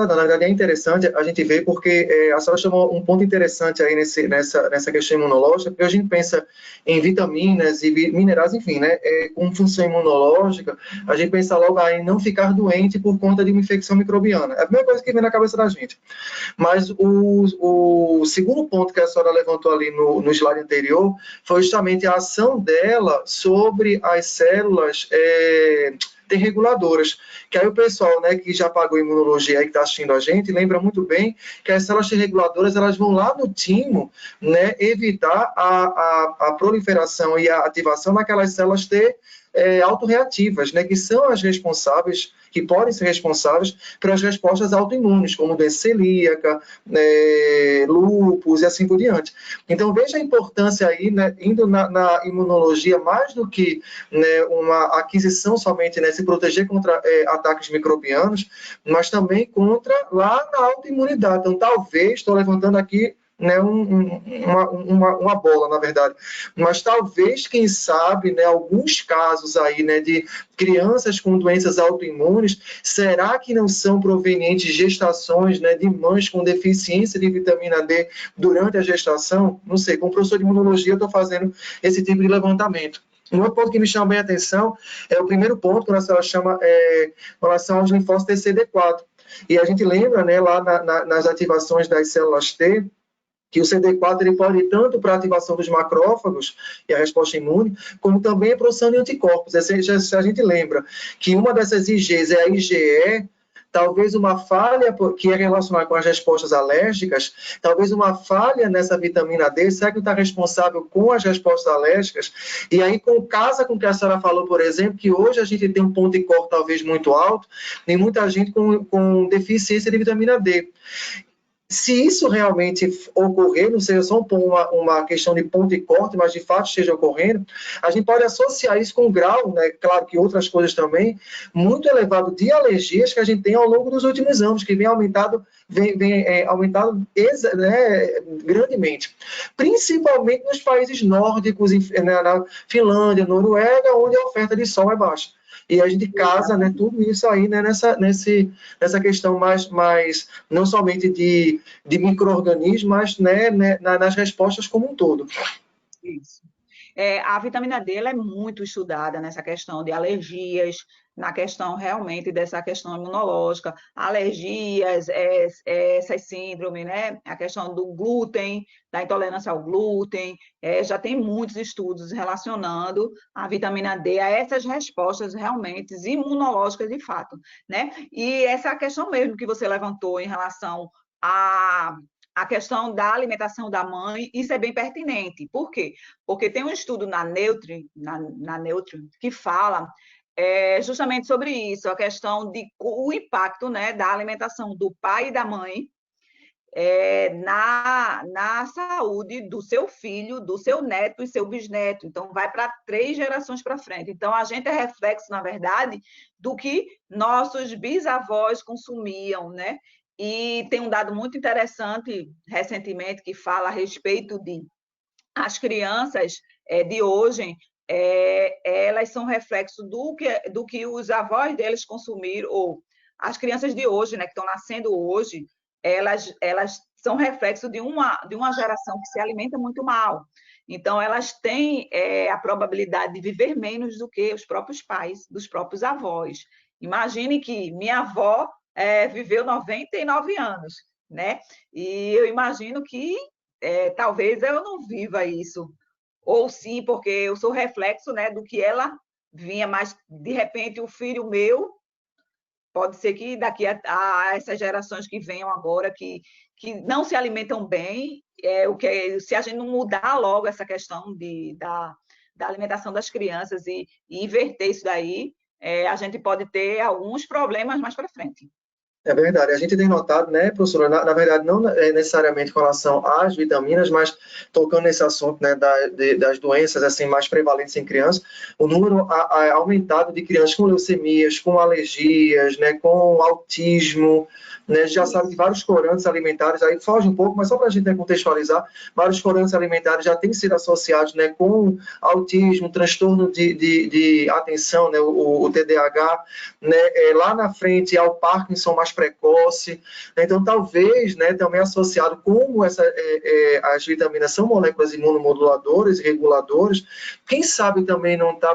na verdade é interessante a gente ver porque a senhora chamou um ponto interessante aí nessa questão imunológica, porque a gente pensa em vitaminas e minerais, enfim, né, com função imunológica, a gente pensa logo em não ficar doente por conta de uma infecção microbiana. É a primeira coisa que vem na cabeça da gente. Mas o segundo ponto que a senhora levantou ali no slide anterior foi justamente a ação dela sobre as células T reguladoras, que aí o pessoal, né, que já pagou imunologia aí, que está assistindo a gente, lembra muito bem que as células T reguladoras, elas vão lá no timo, né, evitar a proliferação e a ativação daquelas células T autorreativas, né, que são as responsáveis, que podem ser responsáveis pelas respostas autoimunes, como doença celíaca, lúpus e assim por diante. Então, veja a importância aí, né, indo na imunologia, mais do que, né, uma aquisição somente, né, se proteger contra ataques microbianos, mas também contra lá na autoimunidade. Então, talvez, estou levantando aqui, né, uma bola, na verdade. Mas talvez, quem sabe, né, alguns casos aí, né, de crianças com doenças autoimunes, será que não são provenientes de gestações, né, de mães com deficiência de vitamina D durante a gestação? Não sei, como professor de imunologia, eu estou fazendo esse tipo de levantamento. Um outro ponto que me chama bem a atenção é o primeiro ponto, que a senhora chama com relação aos linfócitos TCD4. E a gente lembra, né, lá nas ativações das células T, que o CD4 ele pode ir tanto para a ativação dos macrófagos e a resposta imune, como também a produção de anticorpos. Se a gente lembra que uma dessas IGs é a IgE, talvez uma falha que é relacionada com as respostas alérgicas, talvez uma falha nessa vitamina D, será que está responsável com as respostas alérgicas? E aí, casa com o que a senhora falou, por exemplo, que hoje a gente tem um ponto de corte talvez muito alto, e muita gente com deficiência de vitamina D. Se isso realmente ocorrer, não seja só uma questão de ponto de corte, mas de fato esteja ocorrendo, a gente pode associar isso com um grau, né, claro que outras coisas também, muito elevado de alergias que a gente tem ao longo dos últimos anos, que vem aumentado né, grandemente. Principalmente nos países nórdicos, na Finlândia, Noruega, onde a oferta de sol é baixa. E a gente casa, né, tudo isso aí, né, nessa questão mais não somente de micro-organismos, mas, né, nas respostas como um todo. Isso. A vitamina D ela é muito estudada nessa questão de alergias, na questão realmente dessa questão imunológica, alergias, essas síndromes, né? A questão do glúten, da intolerância ao glúten, já tem muitos estudos relacionando a vitamina D a essas respostas realmente imunológicas de fato, né? E essa questão mesmo que você levantou em relação a questão da alimentação da mãe, isso é bem pertinente. Por quê? Porque tem um estudo na Nutri, que fala justamente sobre isso, a questão o impacto, né, da alimentação do pai e da mãe na saúde do seu filho, do seu neto e seu bisneto. Então, vai para 3 gerações para frente. Então, a gente é reflexo, na verdade, do que nossos bisavós consumiam, né? E tem um dado muito interessante, recentemente, que fala a respeito de as crianças de hoje, elas são reflexo do que os avós deles consumiram, ou as crianças de hoje, né, que estão nascendo hoje, elas são reflexo de uma geração que se alimenta muito mal. Então, elas têm a probabilidade de viver menos do que os próprios pais, dos próprios avós. Imagine que minha avó viveu 99 anos, né? E eu imagino que talvez eu não viva isso. Ou sim, porque eu sou reflexo, né, do que ela vinha, mas de repente o filho meu pode ser que daqui a essas gerações que venham agora, que não se alimentam bem, se a gente não mudar logo essa questão da alimentação das crianças e inverter isso daí, a gente pode ter alguns problemas mais para frente. É verdade. A gente tem notado, né, professora, na verdade, não necessariamente com relação às vitaminas, mas tocando nesse assunto, né, das doenças assim mais prevalentes em crianças, o número aumentado de crianças com leucemias, com alergias, né, com autismo, né, já sabe que vários corantes alimentares, aí foge um pouco, mas só para a gente, né, contextualizar, vários corantes alimentares já têm sido associados, né, com autismo, transtorno de atenção, né, o TDAH, né, lá na frente ao Parkinson mais precoce, né? Então talvez, né, também associado como as vitaminas são moléculas imunomoduladoras e reguladoras, quem sabe também não está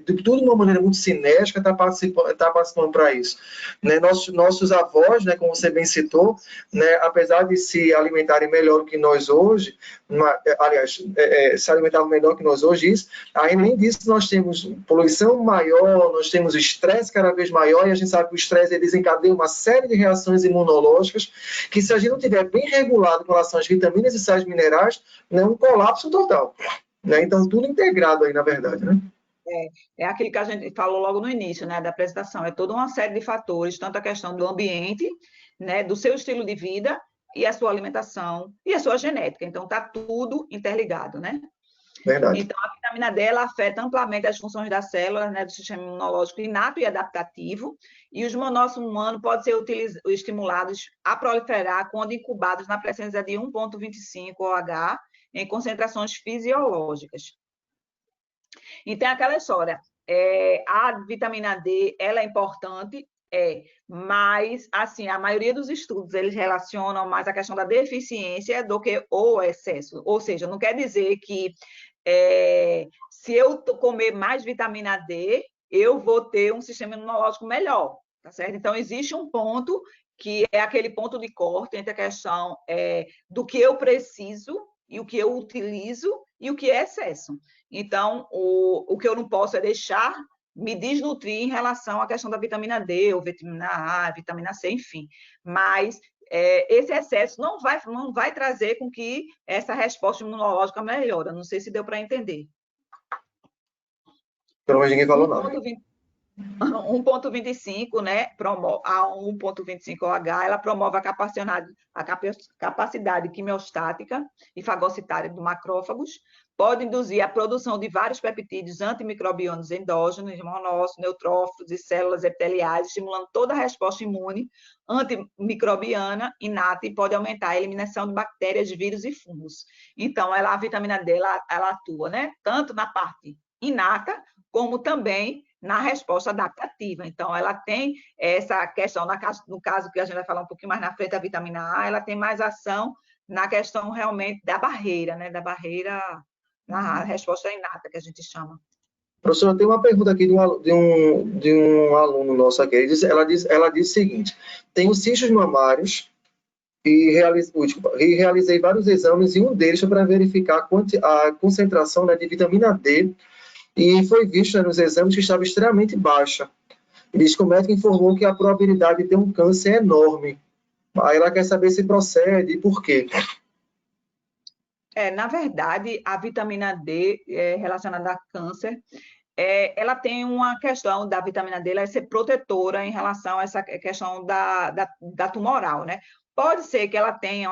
tudo de uma maneira muito cinética está participando para isso, né? Nossos avós, né, como você bem citou, né, apesar de se alimentarem melhor do que nós hoje, aliás, se alimentavam melhor que nós hoje, além disso nós temos poluição maior, nós temos estresse cada vez maior, e a gente sabe que o estresse desencadeia uma série de reações imunológicas que, se a gente não tiver bem regulado com relação às vitaminas e sais minerais, é um colapso total, né? Então, tudo integrado aí, na verdade, né? É aquilo que a gente falou logo no início, né, da apresentação, é toda uma série de fatores, tanto a questão do ambiente, né, do seu estilo de vida e a sua alimentação e a sua genética. Então, está tudo interligado, né? Verdade. Então, a vitamina D ela afeta amplamente as funções das células, né, do sistema imunológico inato e adaptativo, e os monócitos humanos podem ser estimulados a proliferar quando incubados na presença de 1,25 OH em concentrações fisiológicas. Então, aquela história, a vitamina D ela é importante, mas, assim, a maioria dos estudos, eles relacionam mais a questão da deficiência do que o excesso. Ou seja, não quer dizer que se eu comer mais vitamina D, eu vou ter um sistema imunológico melhor, tá certo? Então, existe um ponto que é aquele ponto de corte entre a questão do que eu preciso e o que eu utilizo e o que é excesso. Então, o que eu não posso é deixar me desnutrir em relação à questão da vitamina D, ou vitamina A, vitamina C, enfim. Mas esse excesso não vai trazer com que essa resposta imunológica melhore. Não sei se deu para entender. Pelo menos ninguém falou nada. 1,25, né, a 1,25 OH, ela promove a capacidade quimiostática e fagocitária dos macrófagos, pode induzir a produção de vários peptídeos antimicrobianos endógenos, monócitos, neutrófilos e células epiteliais, estimulando toda a resposta imune antimicrobiana inata e pode aumentar a eliminação de bactérias, vírus e fungos. Então, a vitamina D, ela atua, né, tanto na parte inata, como também na resposta adaptativa. Então, ela tem essa questão, no caso que a gente vai falar um pouquinho mais na frente, a vitamina A, ela tem mais ação na questão realmente da barreira, né? Da barreira, na resposta inata, que a gente chama. Professora, tem uma pergunta aqui de um aluno nosso aqui. Ela diz o seguinte: tenho cistos mamários e realizei vários exames, e um deles foi para verificar a concentração, né, de vitamina D, e foi visto, né, nos exames que estava extremamente baixa. Ele diz que o médico informou que a probabilidade de ter um câncer é enorme. Aí ela quer saber se procede e por quê. Na verdade, a vitamina D relacionada a câncer, ela tem uma questão da vitamina D, ela é ser protetora em relação a essa questão da tumoral, né? Pode ser que ela tenha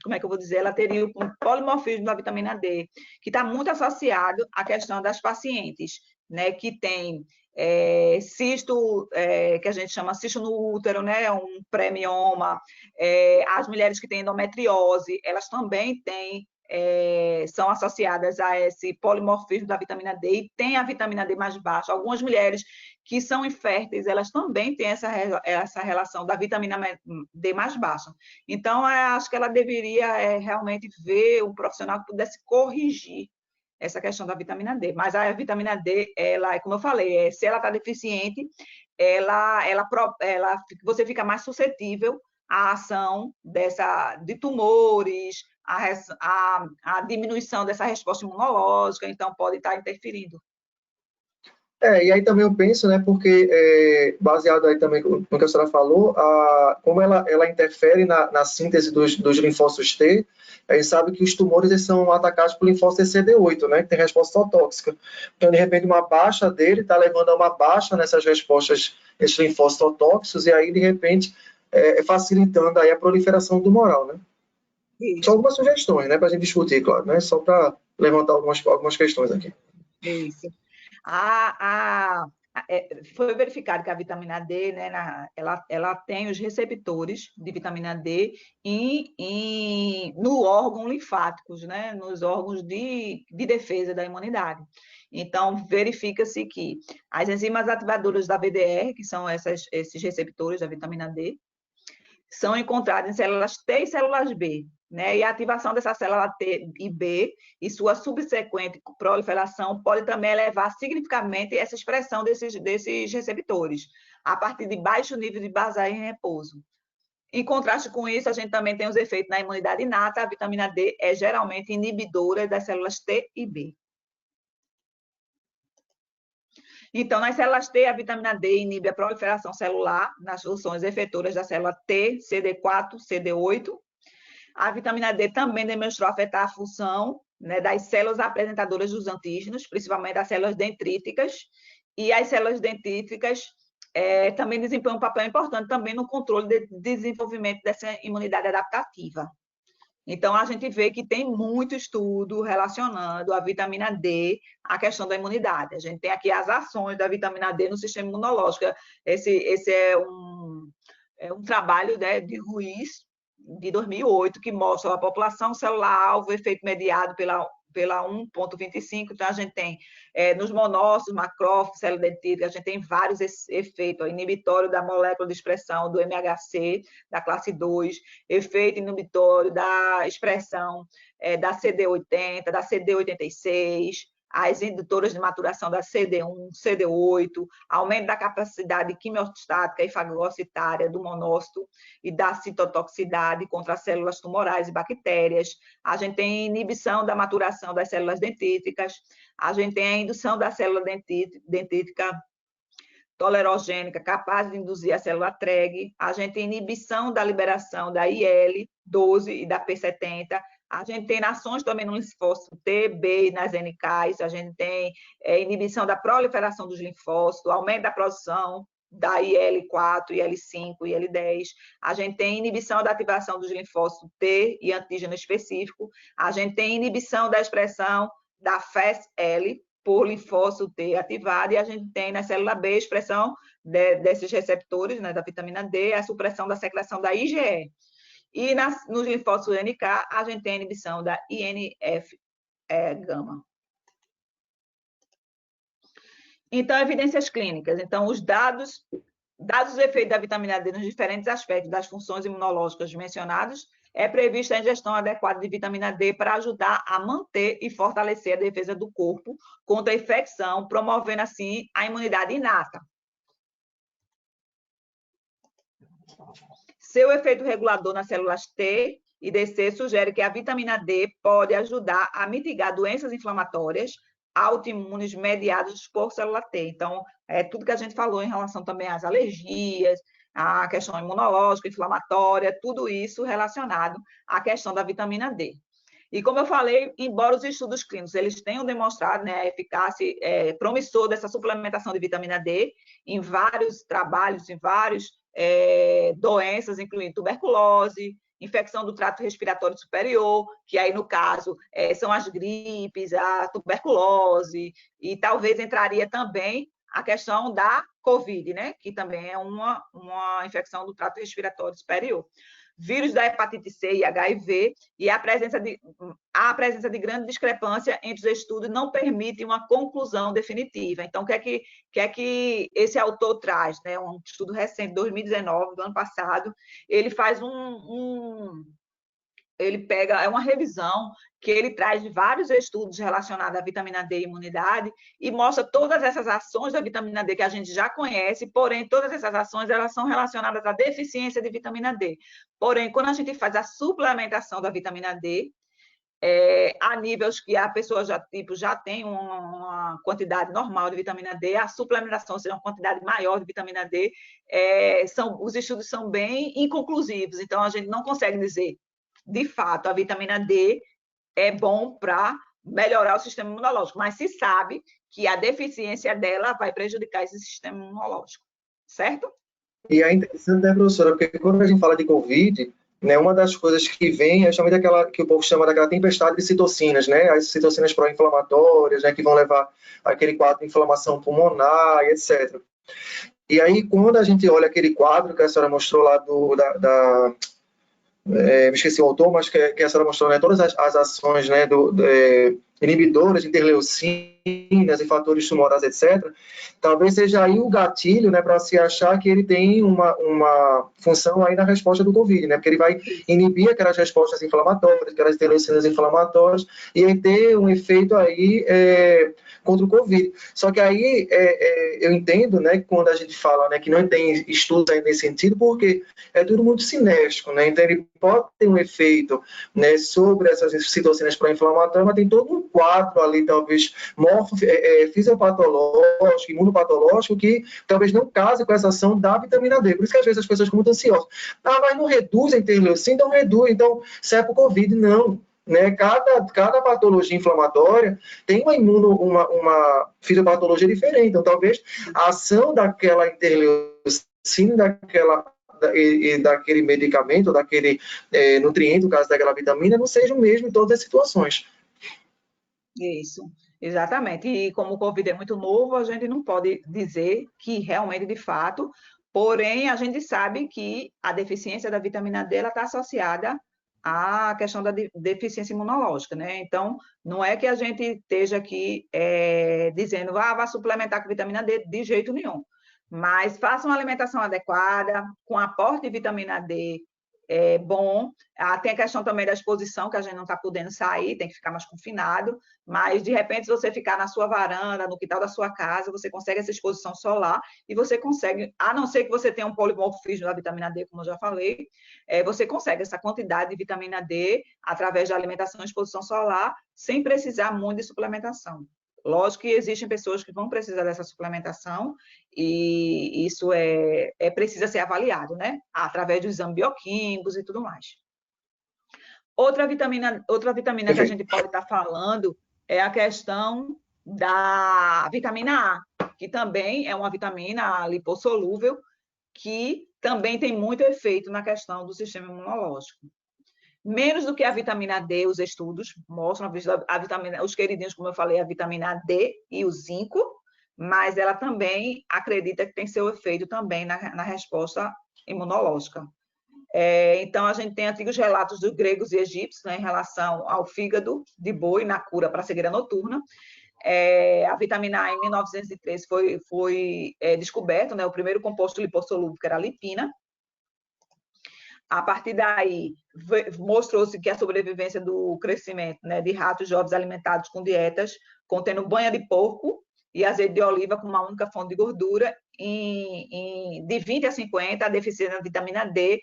como é que eu vou dizer, ela teria um polimorfismo da vitamina D, que está muito associado à questão das pacientes, né, que tem cisto, que a gente chama cisto no útero, né, um pré-mioma, as mulheres que têm endometriose, elas também têm são associadas a esse polimorfismo da vitamina D e tem a vitamina D mais baixa. Algumas mulheres que são inférteis, elas também têm essa relação da vitamina D mais baixa. Então, acho que ela deveria realmente ver um profissional que pudesse corrigir essa questão da vitamina D. Mas a vitamina D, ela, como eu falei, se ela está deficiente, você fica mais suscetível à ação de tumores, a diminuição dessa resposta imunológica, então pode estar interferindo. E aí também eu penso, né, porque baseado aí também no que a senhora falou, como ela interfere na síntese dos linfócitos T, a gente sabe que os tumores eles são atacados por linfócito CD8, né, que tem resposta tóxica. Então, de repente, uma baixa dele está levando a uma baixa nessas respostas, esses linfócitos tóxicos, e aí, de repente, facilitando aí a proliferação tumoral, né? Isso. Só algumas sugestões, né, para a gente discutir, claro, né, só para levantar algumas questões aqui. Isso. Foi verificado que a vitamina D, né, ela tem os receptores de vitamina D no órgão linfáticos, né, nos órgãos de defesa da imunidade. Então, verifica-se que as enzimas ativadoras da VDR, que são esses receptores da vitamina D, são encontradas em células T e células B, né? E a ativação dessa célula T e B e sua subsequente proliferação pode também elevar significativamente essa expressão desses receptores, a partir de baixo nível de basais em repouso. Em contraste com isso, a gente também tem os efeitos na imunidade inata. A vitamina D é geralmente inibidora das células T e B. Então, nas células T, a vitamina D inibe a proliferação celular nas funções efetoras da célula T, CD4, CD8. A vitamina D também demonstrou afetar a função, né, das células apresentadoras dos antígenos, principalmente as células dendríticas, e as células dendríticas também desempenham um papel importante também no controle de desenvolvimento dessa imunidade adaptativa. Então, a gente vê que tem muito estudo relacionando a vitamina D à questão da imunidade. A gente tem aqui as ações da vitamina D no sistema imunológico. Esse é um trabalho, né, de Ruiz, de 2008, que mostra a população celular-alvo, efeito mediado pela 1,25. Então, a gente tem nos monócitos, macrófagos, célula dentítica, a gente tem vários efeitos, inibitório da molécula de expressão do MHC, da classe 2, efeito inibitório da expressão da CD80, da CD86, as indutoras de maturação da CD1, CD8, aumento da capacidade quimiostática e fagocitária do monócito e da citotoxicidade contra as células tumorais e bactérias. A gente tem inibição da maturação das células dentíticas, a gente tem a indução da célula dentítica tolerogênica, capaz de induzir a célula TREG, a gente tem inibição da liberação da IL-12 e da P70, a gente tem ações também no linfócito T, B e nas NKs, a gente tem inibição da proliferação dos linfócitos, aumento da produção da IL-4, IL-5, IL-10, a gente tem inibição da ativação dos linfócitos T e antígeno específico, a gente tem inibição da expressão da FAS-L por linfócito T ativado, e a gente tem na célula B a expressão desses receptores, né, da vitamina D, a supressão da secreção da IgE. E nos linfócitos NK, a gente tem a inibição da INF-gama. Então, evidências clínicas. Então, os dados dos efeitos da vitamina D nos diferentes aspectos das funções imunológicas mencionados, é prevista a ingestão adequada de vitamina D para ajudar a manter e fortalecer a defesa do corpo contra a infecção, promovendo, assim, a imunidade inata. Seu efeito regulador nas células T e DC sugere que a vitamina D pode ajudar a mitigar doenças inflamatórias autoimunes mediadas por célula T. Então, é tudo que a gente falou em relação também às alergias, à questão imunológica, inflamatória, tudo isso relacionado à questão da vitamina D. E como eu falei, embora os estudos clínicos eles tenham demonstrado, né, a eficácia promissor dessa suplementação de vitamina D em vários trabalhos, em várias doenças, incluindo tuberculose, infecção do trato respiratório superior, que aí, no caso, são as gripes, a tuberculose, e talvez entraria também a questão da COVID, né, que também é uma infecção do trato respiratório superior. vírus da hepatite C e HIV, e a presença de grande discrepância entre os estudos não permite uma conclusão definitiva. Então, o que é que esse autor traz? Né? Um estudo recente, 2019, do ano passado, ele faz ele pega, é uma revisão que ele traz de vários estudos relacionados à vitamina D e imunidade e mostra todas essas ações da vitamina D que a gente já conhece, porém, todas essas ações elas são relacionadas à deficiência de vitamina D. Porém, quando a gente faz a suplementação da vitamina D, a níveis que a pessoa já tem uma quantidade normal de vitamina D, a suplementação, ou seja, uma quantidade maior de vitamina D, os estudos são bem inconclusivos, então a gente não consegue dizer de fato, a vitamina D é bom para melhorar o sistema imunológico, mas se sabe que a deficiência dela vai prejudicar esse sistema imunológico, certo? E é interessante, né, professora, porque quando a gente fala de Covid, né, uma das coisas que vem é justamente aquela que o povo chama daquela tempestade de citocinas, né, as citocinas pró-inflamatórias, né, que vão levar aquele quadro de inflamação pulmonar, etc. E aí, quando a gente olha aquele quadro que a senhora mostrou lá me esqueci o autor, mas que a senhora mostrou, né, todas as ações, né, inibidoras de interleucinas e fatores tumorais, etc., talvez seja aí o gatilho, né, para se achar que ele tem uma função aí na resposta do Covid, né, porque ele vai inibir aquelas respostas inflamatórias, aquelas interleucinas inflamatórias, e aí ter um efeito aí contra o Covid. Só que aí eu entendo, né, que quando a gente fala, né, que não tem estudos aí nesse sentido, porque é tudo muito cinético, né, então ele pode ter um efeito, né, sobre essas citocinas pró-inflamatórias, mas tem todo um quadro ali, talvez, fisiopatológico, imunopatológico, que talvez não case com essa ação da vitamina D. Por isso que às vezes as pessoas ficam muito ansiosas. Mas não reduz a interleucina, então reduz. Então, se é para o Covid, não. Né? Cada patologia inflamatória tem uma fisiopatologia diferente. Então, talvez a ação daquela interleucina, daquele medicamento, daquele nutriente, no caso daquela vitamina, não seja o mesmo em todas as situações. Isso, exatamente. E como o Covid é muito novo, a gente não pode dizer que realmente, de fato, porém, a gente sabe que a deficiência da vitamina D está associada à questão da deficiência imunológica, né? Então, não é que a gente esteja aqui dizendo, vá suplementar com vitamina D de jeito nenhum. Mas faça uma alimentação adequada, com aporte de vitamina D bom. Tem a questão também da exposição, que a gente não está podendo sair, tem que ficar mais confinado, mas, de repente, se você ficar na sua varanda, no quintal da sua casa, você consegue essa exposição solar e você consegue, a não ser que você tenha um polimorfismo da vitamina D, como eu já falei, você consegue essa quantidade de vitamina D através da alimentação e exposição solar, sem precisar muito de suplementação. Lógico que existem pessoas que vão precisar dessa suplementação e isso precisa ser avaliado, né? Através dos exames bioquímicos e tudo mais. Outra vitamina que a gente pode estar falando é a questão da vitamina A, que também é uma vitamina lipossolúvel, que também tem muito efeito na questão do sistema imunológico. Menos do que a vitamina D, os estudos mostram a vitamina, os queridinhos, como eu falei, a vitamina D e o zinco, mas ela também acredita que tem seu efeito também na resposta imunológica. Então, a gente tem antigos relatos dos gregos e egípcios, né, em relação ao fígado de boi na cura para a cegueira noturna. A vitamina A, em 1903, foi descoberto, né, o primeiro composto lipossolúvel, que era a lipina. A partir daí, mostrou-se que a sobrevivência do crescimento, né, de ratos jovens alimentados com dietas contendo banha de porco e azeite de oliva com uma única fonte de gordura, de 20 a 50, a deficiência da vitamina D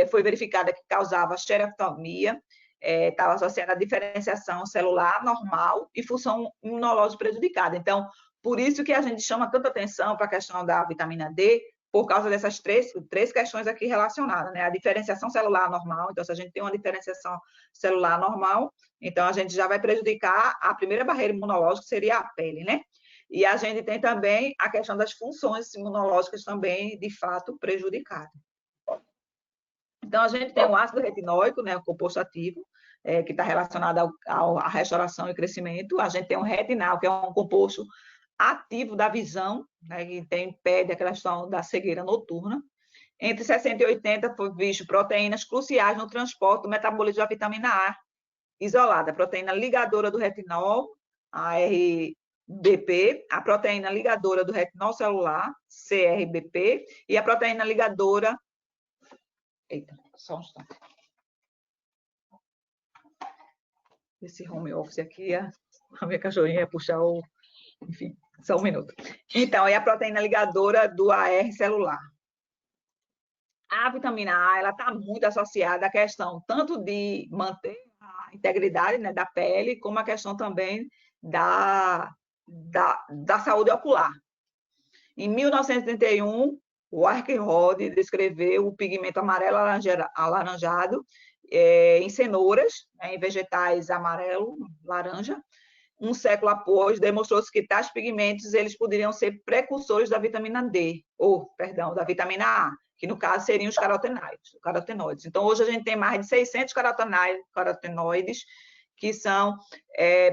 foi verificada que causava xeroftalmia, estava associada à diferenciação celular normal e função imunológica prejudicada. Então, por isso que a gente chama tanta atenção para a questão da vitamina D, por causa dessas três questões aqui relacionadas, né? A diferenciação celular normal, então, se a gente tem uma diferenciação celular normal, então a gente já vai prejudicar a primeira barreira imunológica, que seria a pele, né? E a gente tem também a questão das funções imunológicas também, de fato, prejudicadas. Então, a gente tem o ácido retinóico, né, o composto ativo, que está relacionado à restauração e crescimento. A gente tem o retinal, que é um composto ativo da visão, né, que impede a questão da cegueira noturna. Entre 60 e 80 foi visto proteínas cruciais no transporte do metabolismo da vitamina A isolada, a proteína ligadora do retinol, a RBP, a proteína ligadora do retinol celular, CRBP, e a proteína ligadora... Eita, só um instante. Esse home office aqui, a minha cachorrinha ia puxar o... Enfim, só um minuto. Então, é a proteína ligadora do AR celular. A vitamina A, ela está muito associada à questão tanto de manter a integridade, né, da pele, como a questão também da saúde ocular. Em 1931, o Arquirod descreveu o pigmento amarelo alaranjado em cenouras, né, em vegetais amarelo, laranja. Um século após, demonstrou-se que tais pigmentos eles poderiam ser precursores da vitamina D, da vitamina A, que no caso seriam os carotenoides. Então, hoje a gente tem mais de 600 carotenoides, que são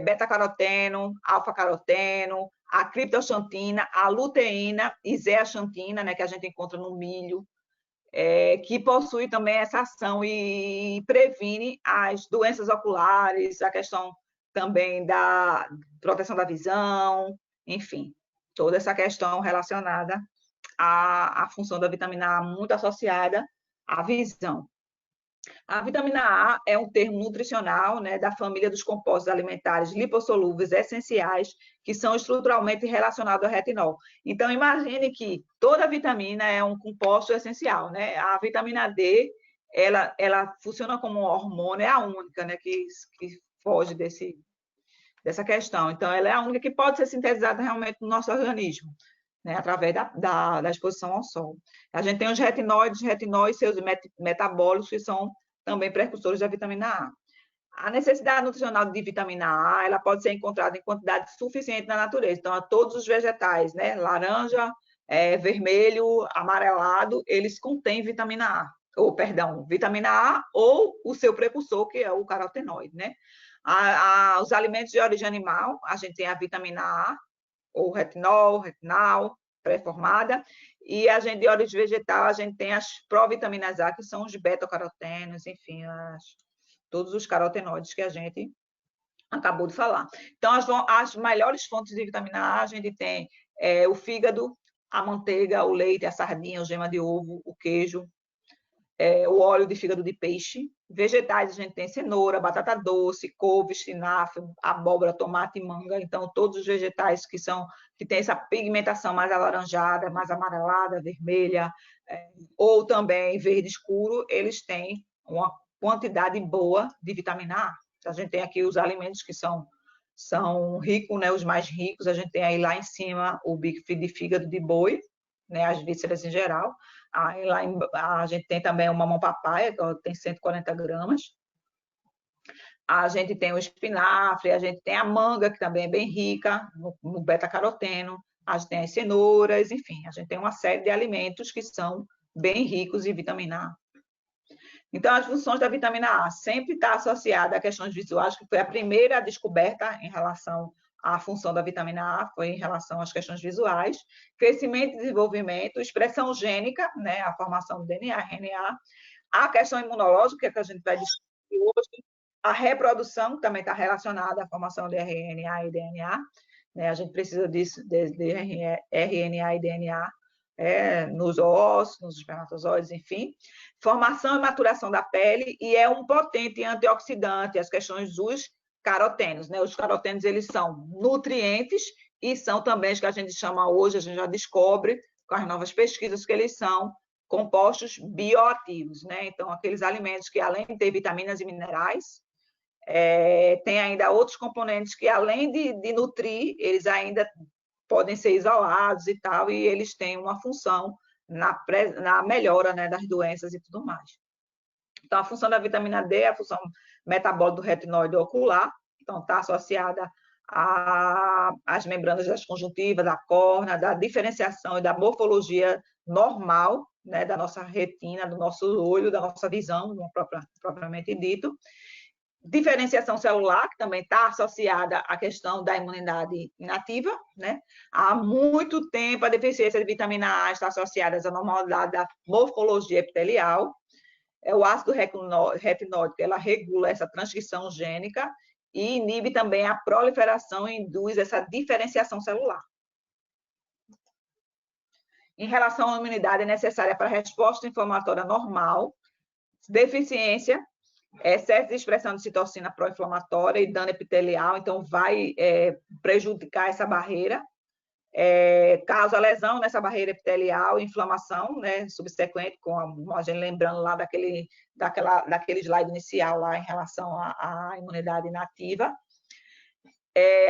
beta-caroteno, alfa-caroteno, a criptoxantina, a luteína e zeaxantina, né, que a gente encontra no milho, que possui também essa ação e previne as doenças oculares, a questão também da proteção da visão, enfim, toda essa questão relacionada à função da vitamina A, muito associada à visão. A vitamina A é um termo nutricional, né, da família dos compostos alimentares lipossolúveis essenciais, que são estruturalmente relacionados ao retinol. Então, imagine que toda vitamina é um composto essencial, né? A vitamina D, ela funciona como um hormônio, é a única, né, que foge dessa questão. Então, ela é a única que pode ser sintetizada realmente no nosso organismo, né, através da exposição ao sol. A gente tem os retinóis e seus metabólicos, que são também precursores da vitamina A. A necessidade nutricional de vitamina A, ela pode ser encontrada em quantidade suficiente na natureza. Então, a todos os vegetais, né, laranja, vermelho, amarelado, eles contêm vitamina A, vitamina A ou o seu precursor, que é o carotenoide, né? Os alimentos de origem animal, a gente tem a vitamina A, ou retinol, pré-formada, e a gente de origem vegetal, a gente tem as provitaminas A, que são os beta-carotenos, enfim, todos os carotenoides que a gente acabou de falar. Então, as melhores fontes de vitamina A, a gente tem o fígado, a manteiga, o leite, a sardinha, o gema de ovo, o queijo, o óleo de fígado de peixe. Vegetais, a gente tem cenoura, batata doce, couve, espinafre, abóbora, tomate e manga. Então, todos os vegetais que têm essa pigmentação mais alaranjada, mais amarelada, vermelha, ou também verde escuro, eles têm uma quantidade boa de vitamina A. Então, a gente tem aqui os alimentos que são ricos, né, os mais ricos. A gente tem aí lá em cima o bife de fígado de boi, né, as vísceras em geral. Aí lá a gente tem também o mamão papaya, que tem 140 gramas. A gente tem o espinafre, a gente tem a manga, que também é bem rica no beta-caroteno. A gente tem as cenouras, enfim, a gente tem uma série de alimentos que são bem ricos em vitamina A. Então, as funções da vitamina A sempre está associada a questões visuais, que foi a primeira descoberta em relação à função da vitamina A, foi em relação às questões visuais, crescimento e desenvolvimento, expressão gênica, né, a formação do DNA, RNA, a questão imunológica, que a gente vai discutir hoje, a reprodução, que também está relacionada à formação de RNA e DNA, né, a gente precisa disso, de RNA e DNA, nos ossos, nos espermatozoides, enfim. Formação e maturação da pele, e é um potente antioxidante, as questões dos carotenos, né? Os carotenos, eles são nutrientes e são também os que a gente chama hoje, a gente já descobre com as novas pesquisas que eles são compostos bioativos, né? Então, aqueles alimentos que, além de ter vitaminas e minerais, tem ainda outros componentes que, além de nutrir, eles ainda podem ser isolados e tal, e eles têm uma função na melhora, né, das doenças e tudo mais. Então, a função da vitamina D é a função metabólica do retinóide ocular, então está associada às membranas das conjuntivas, da córnea, da diferenciação e da morfologia normal, né, da nossa retina, do nosso olho, da nossa visão, propriamente dito. Diferenciação celular, que também está associada à questão da imunidade inativa, né? Há muito tempo a deficiência de vitamina A está associada à anormalidade da morfologia epitelial. O ácido retinóico, ela regula essa transcrição gênica e inibe também a proliferação e induz essa diferenciação celular. Em relação à imunidade, é necessária para a resposta inflamatória normal, deficiência, excesso de expressão de citocina pró-inflamatória e dano epitelial, então vai prejudicar essa barreira, causa lesão nessa barreira epitelial, inflamação, né, subsequente, com a gente lembrando lá daquele slide inicial lá em relação à imunidade inativa.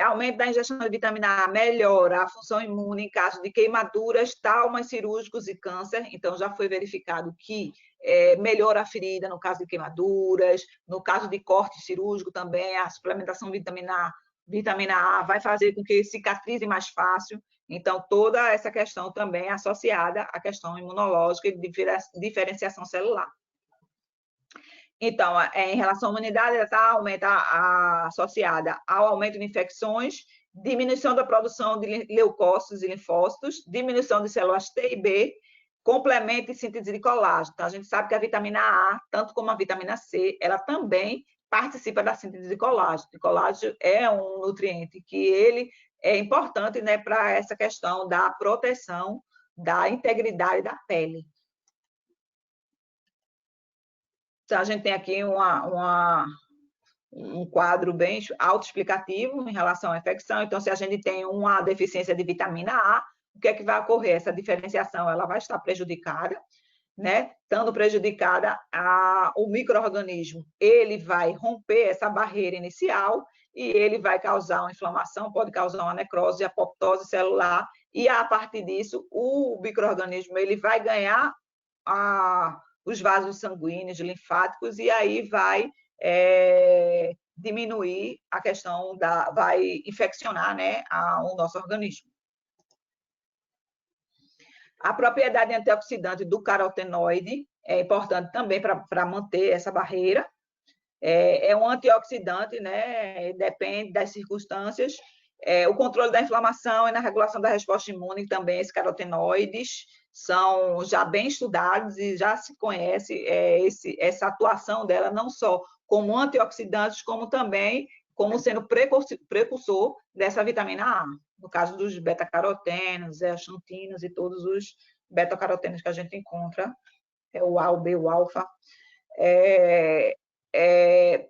Aumento da ingestão de vitamina A melhora a função imune em caso de queimaduras, traumas cirúrgicos e câncer. Então, já foi verificado que melhora a ferida no caso de queimaduras, no caso de corte cirúrgico também, a suplementação de vitamina A vai fazer com que cicatrize mais fácil. Então, toda essa questão também é associada à questão imunológica e de diferenciação celular. Então, em relação à imunidade, ela está associada ao aumento de infecções, diminuição da produção de leucócitos e linfócitos, diminuição de células T e B, complemento e síntese de colágeno. Então, a gente sabe que a vitamina A, tanto como a vitamina C, ela também participa da síntese de colágeno. O colágeno é um nutriente que ele é importante, né, para essa questão da proteção da integridade da pele. Então, a gente tem aqui um quadro bem autoexplicativo em relação à infecção. Então, se a gente tem uma deficiência de vitamina A, o que é que vai ocorrer? Essa diferenciação ela vai estar prejudicada, né? Estando prejudicada, o micro-organismo ele vai romper essa barreira inicial e ele vai causar uma inflamação, pode causar uma necrose, apoptose celular, e a partir disso, o micro-organismo ele vai ganhar os vasos sanguíneos, linfáticos, e aí vai diminuir a questão vai infeccionar, né, o nosso organismo. A propriedade antioxidante do carotenoide é importante também para manter essa barreira. É um antioxidante, né, depende das circunstâncias. O controle da inflamação e na regulação da resposta imune também, esses carotenoides são já bem estudados e já se conhece essa atuação dela, não só como antioxidantes, como também como sendo precursor dessa vitamina A, no caso dos beta-carotenos, zeaxantinos e todos os beta-carotenos que a gente encontra, o A, o B, o alfa.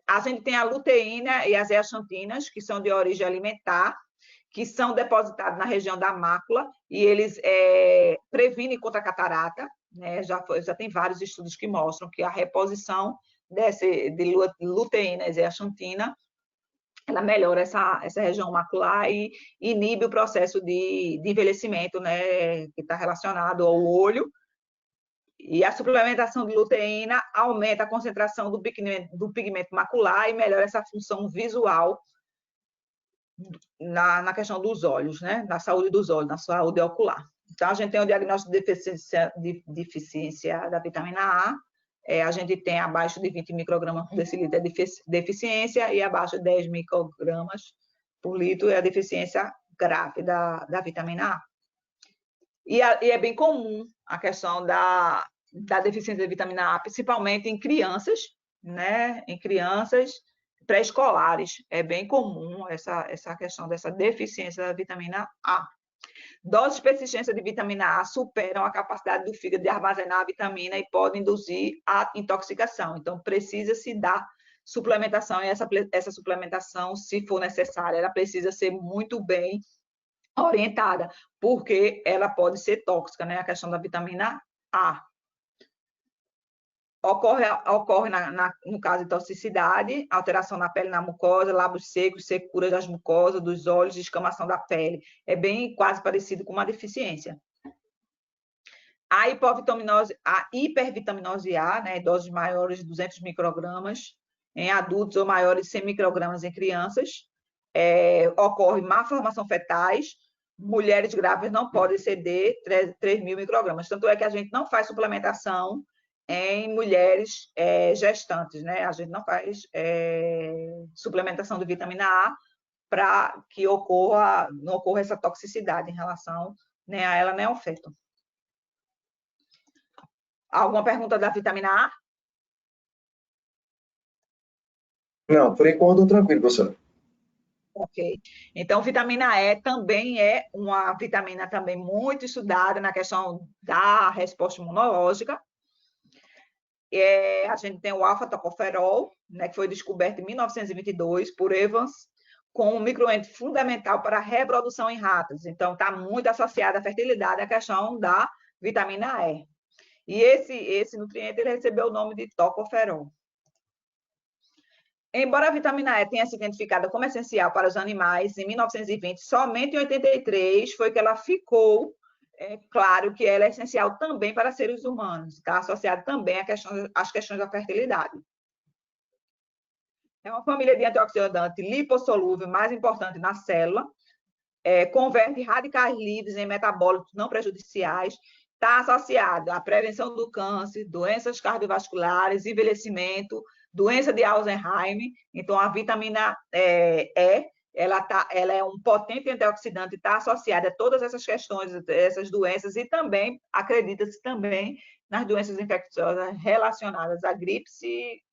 A gente tem a luteína e as zeaxantinas, que são de origem alimentar, que são depositados na região da mácula, e eles previnem contra a catarata, né? Já tem vários estudos que mostram que a reposição de luteína e zeaxantina, ela melhora essa região macular e inibe o processo de envelhecimento, né? Que está relacionado ao olho. E a suplementação de luteína aumenta a concentração do pigmento macular e melhora essa função visual na questão dos olhos, né? Na saúde dos olhos, na saúde ocular. Então, a gente tem o diagnóstico de deficiência da vitamina A, a gente tem abaixo de 20 microgramas por decilitro de deficiência e abaixo de 10 microgramas por litro é a deficiência grave da vitamina A. E é bem comum a questão da deficiência de vitamina A, principalmente em crianças, né? Em crianças pré-escolares. É bem comum essa questão dessa deficiência da vitamina A. Doses persistentes de vitamina A superam a capacidade do fígado de armazenar a vitamina e podem induzir a intoxicação. Então, precisa-se dar suplementação, e essa suplementação, se for necessária, ela precisa ser muito bem orientada, porque ela pode ser tóxica, né? A questão da vitamina A. Ocorre no caso de toxicidade, alteração na pele, na mucosa, lábios secos, secura das mucosas, dos olhos, descamação da pele. É bem quase parecido com uma deficiência. A hipervitaminose A, né, doses maiores de 200 microgramas em adultos ou maiores de 100 microgramas em crianças. Ocorre malformação fetais. Mulheres grávidas não podem exceder 3.000 microgramas. Tanto é que a gente não faz suplementação em mulheres gestantes, né? A gente não faz suplementação de vitamina A para que não ocorra essa toxicidade em relação, né, a ela nem ao feto. Alguma pergunta da vitamina A? Não, por enquanto, tranquilo, professor. Ok. Então, vitamina E também é uma vitamina também muito estudada na questão da resposta imunológica. A gente tem o alfa-tocoferol, né, que foi descoberto em 1922 por Evans, como um micronutriente fundamental para a reprodução em ratos. Então, está muito associada à fertilidade a questão da vitamina E. E esse nutriente ele recebeu o nome de tocoferol. Embora a vitamina E tenha sido identificada como essencial para os animais em 1920, somente em 83 foi que ela ficou claro que ela é essencial também para seres humanos, está associada também às questões da fertilidade. É uma família de antioxidante lipossolúvel mais importante na célula, converte radicais livres em metabólitos não prejudiciais, está associada à prevenção do câncer, doenças cardiovasculares, envelhecimento, doença de Alzheimer. Então, a vitamina E, ela é um potente antioxidante, está associada a todas essas questões, essas doenças, e também, acredita-se também, nas doenças infecciosas relacionadas à gripe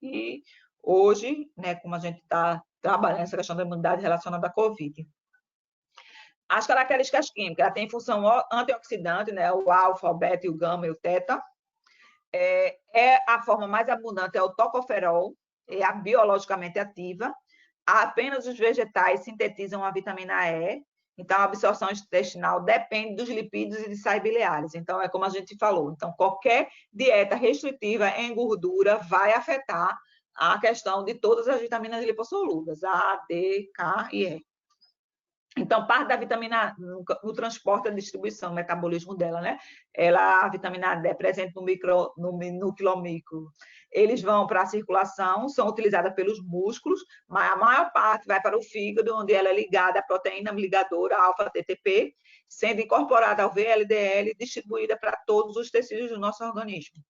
e hoje, né, como a gente está trabalhando essa questão da imunidade relacionada à Covid. As características químicas, ela tem função antioxidante, né, o alfa, o beta, o gama e o teta. A forma mais abundante é o tocoferol, é a biologicamente ativa. Apenas os vegetais sintetizam a vitamina E, então a absorção intestinal depende dos lipídios e de sais biliares. Então, é como a gente falou, então qualquer dieta restritiva em gordura vai afetar a questão de todas as vitaminas lipossolúveis, A, D, K e E. Então, parte da vitamina no transporte, a distribuição, o metabolismo dela, né? A vitamina D é presente no núcleo micro. Eles vão para a circulação, são utilizadas pelos músculos, mas a maior parte vai para o fígado, onde ela é ligada à proteína ligadora alfa-TTP, sendo incorporada ao VLDL e distribuída para todos os tecidos do nosso organismo.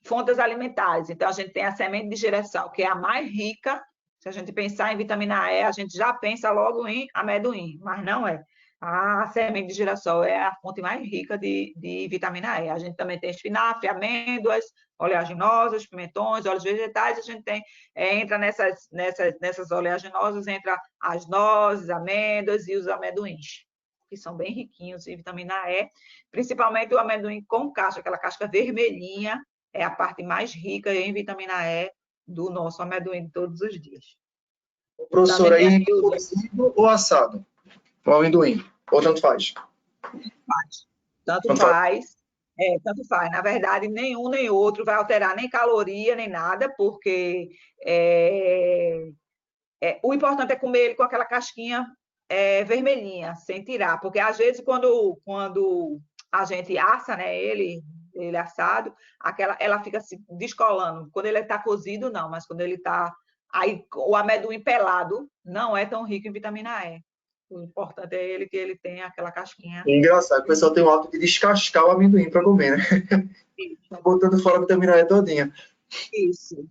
Fontes alimentares. Então, a gente tem a semente de girassol, que é a mais rica. Se a gente pensar em vitamina E, a gente já pensa logo em amendoim, mas não é. A semente de girassol é a fonte mais rica de vitamina E. A gente também tem espinafre, amêndoas, oleaginosas, pimentões, óleos vegetais. A gente tem, entra nessas oleaginosas, entra as nozes, amêndoas e os amendoins, que são bem riquinhos em vitamina E, principalmente o amendoim com casca, aquela casca vermelhinha, é a parte mais rica em vitamina E do nosso amendoim de todos os dias. Professor, aí cozido ou assado? O amendoim? Ou tanto faz? Tanto faz. Tanto faz. Na verdade, nenhum nem outro vai alterar nem caloria, nem nada, porque o importante é comer ele com aquela casquinha vermelhinha, sem tirar. Porque, às vezes, quando a gente assa, né, ele assado, ela fica se descolando. Quando ele está cozido, não, mas quando ele está... Aí, o amendoim pelado não é tão rico em vitamina E. O importante é que ele tenha aquela casquinha. Engraçado, o pessoal tem o hábito de descascar o amendoim para comer, né? Tá botando fora a vitamina E todinha. Isso.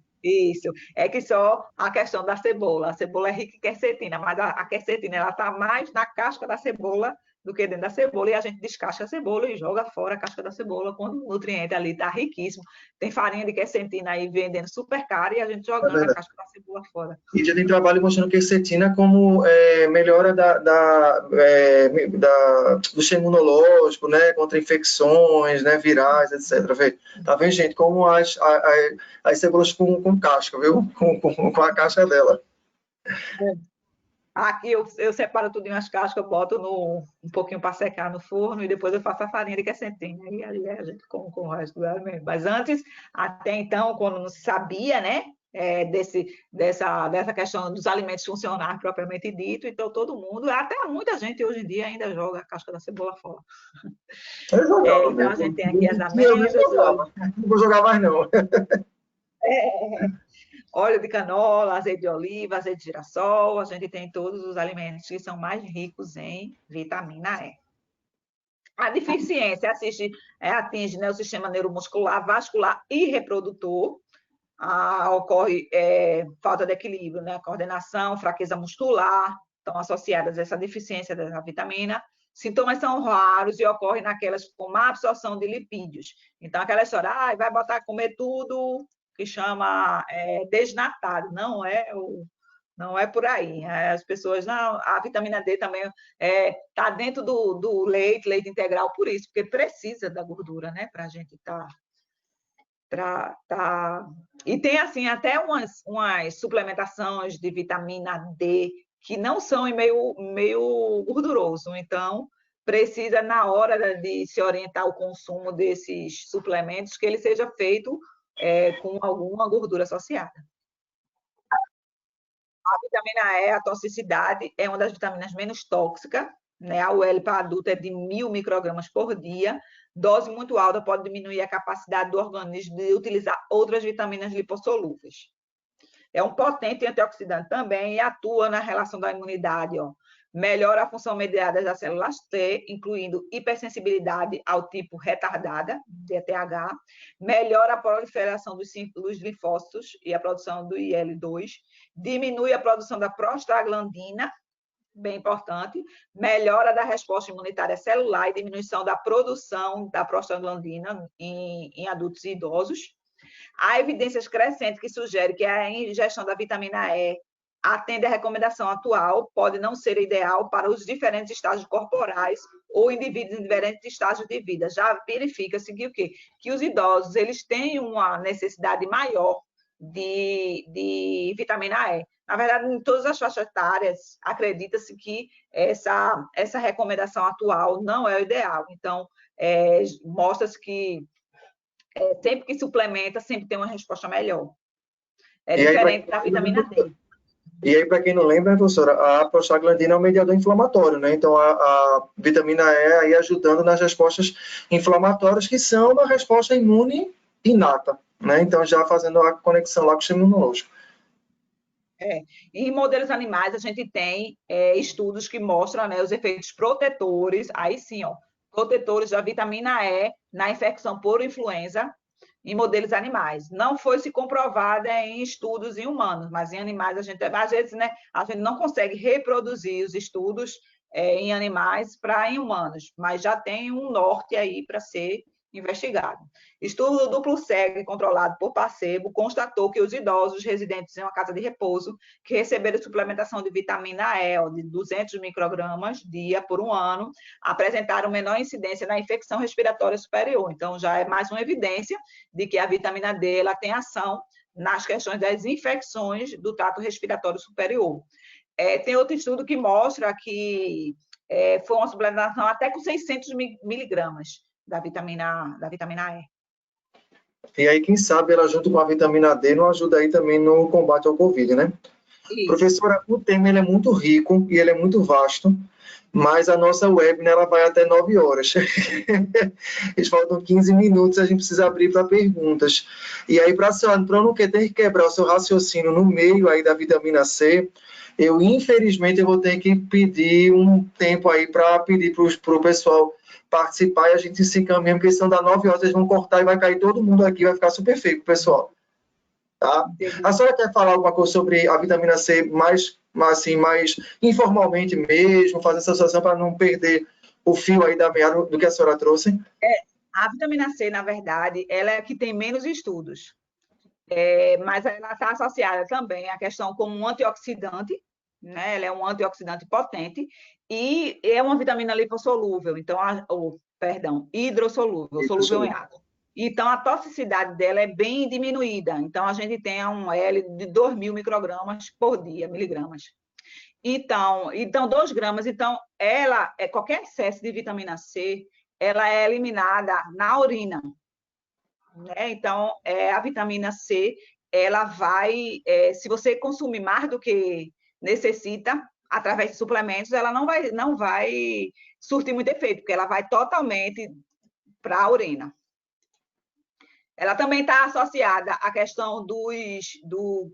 É que só a questão da cebola. A cebola é rica em quercetina, mas a quercetina está mais na casca da cebola do que dentro da cebola, e a gente descasca a cebola e joga fora a casca da cebola, quando o nutriente ali está riquíssimo. Tem farinha de quercetina aí vendendo super cara e a gente jogando a casca da cebola fora. E já tem trabalho mostrando quercetina como melhora do sistema imunológico, né, contra infecções, né, virais, etc. Tá vendo, gente, como as cebolas com casca, viu? Com a casca dela. Aqui eu separo tudo em umas cascas, boto um pouquinho para secar no forno e depois eu faço a farinha de quercetina. E aí a gente come com o resto do alimento. Mas antes, até então, quando não se sabia, né, dessa questão dos alimentos funcionar propriamente dito, então todo mundo, até muita gente hoje em dia ainda joga a casca da cebola fora. Então a gente tem aqui as amêndoas. Não vou jogar mais, não. Óleo de canola, azeite de oliva, azeite de girassol, a gente tem todos os alimentos que são mais ricos em vitamina E. A deficiência atinge, né, o sistema neuromuscular, vascular e reprodutor. Ocorre falta de equilíbrio, né? Coordenação, fraqueza muscular, estão associadas a essa deficiência dessa vitamina. Sintomas são raros e ocorrem naquelas com má absorção de lipídios. Então, aquela história, vai botar a comer tudo, que chama desnatado, não é por aí. As pessoas, não, a vitamina D também está dentro do leite integral por isso, porque precisa da gordura, né, para a gente estar... E tem, assim, até umas suplementações de vitamina D que não são em meio gorduroso. Então, precisa, na hora de se orientar o consumo desses suplementos, que ele seja feito com alguma gordura associada. A vitamina E, a toxicidade, é uma das vitaminas menos tóxicas, né? A UL para adulto é de 1.000 microgramas por dia. Dose muito alta pode diminuir a capacidade do organismo de utilizar outras vitaminas lipossolúveis. É um potente antioxidante também e atua na relação da imunidade, melhora a função mediada das células T, incluindo hipersensibilidade ao tipo retardada, DTH, melhora a proliferação dos linfócitos e a produção do IL-2, diminui a produção da prostaglandina, bem importante, melhora da resposta imunitária celular e diminuição da produção da prostaglandina em adultos e idosos. Há evidências crescentes que sugerem que a ingestão da vitamina E atende à recomendação atual, pode não ser ideal para os diferentes estágios corporais ou indivíduos em diferentes estágios de vida. Já verifica-se que o quê? Que os idosos eles têm uma necessidade maior de vitamina E. Na verdade, em todas as faixas etárias, acredita-se que essa recomendação atual não é o ideal. Então, mostra-se que sempre que suplementa, sempre tem uma resposta melhor. É diferente da vitamina D. E aí, para quem não lembra, professora, a prostaglandina é um mediador inflamatório, né? Então, a vitamina E aí ajudando nas respostas inflamatórias, que são uma resposta imune inata, né? Então, já fazendo a conexão lá com o sistema imunológico. Em modelos animais, a gente tem estudos que mostram, né, os efeitos protetores, aí sim, protetores da vitamina E na infecção por influenza em modelos animais. Não foi se comprovada em estudos em humanos, mas em animais às vezes, né, a gente não consegue reproduzir os estudos em animais para em humanos, mas já tem um norte aí para ser investigado. Estudo duplo cego controlado por placebo constatou que os idosos residentes em uma casa de repouso que receberam suplementação de vitamina E de 200 microgramas dia por um ano apresentaram menor incidência na infecção respiratória superior. Então, já é mais uma evidência de que a vitamina D ela tem ação nas questões das infecções do trato respiratório superior. Tem outro estudo que mostra que foi uma suplementação até com 600 miligramas da vitamina E. E aí, quem sabe, ela junto com a vitamina D não ajuda aí também no combate ao Covid, né? Isso. Professora, o tema ele é muito rico e ele é muito vasto, mas a nossa web, né, ela vai até 9 horas. Eles faltam 15 minutos, a gente precisa abrir para perguntas. E aí, para não ter que quebrar o seu raciocínio no meio aí da vitamina C, infelizmente, eu vou ter que pedir um tempo aí para pedir para o pessoal participar e a gente se encaminha, porque senão dá 9 horas, eles vão cortar e vai cair todo mundo aqui, vai ficar super feio, pessoal. Tá? A senhora quer falar alguma coisa sobre a vitamina C mais informalmente mesmo, fazer essa associação para não perder o fio aí da meada do que a senhora trouxe? A vitamina C, na verdade, ela é a que tem menos estudos, mas ela está associada também à questão como um antioxidante, né? Ela é um antioxidante potente e é uma vitamina lipossolúvel, então, hidrossolúvel, solúvel em água. Então, a toxicidade dela é bem diminuída. Então, a gente tem um L de 2.000 microgramas por dia, miligramas. Então 2 gramas. Então, qualquer excesso de vitamina C, ela é eliminada na urina. Né? Então, a vitamina C, ela vai, se você consumir mais do que necessita, através de suplementos, ela não vai surtir muito efeito, porque ela vai totalmente para a urina. Ela também está associada à questão do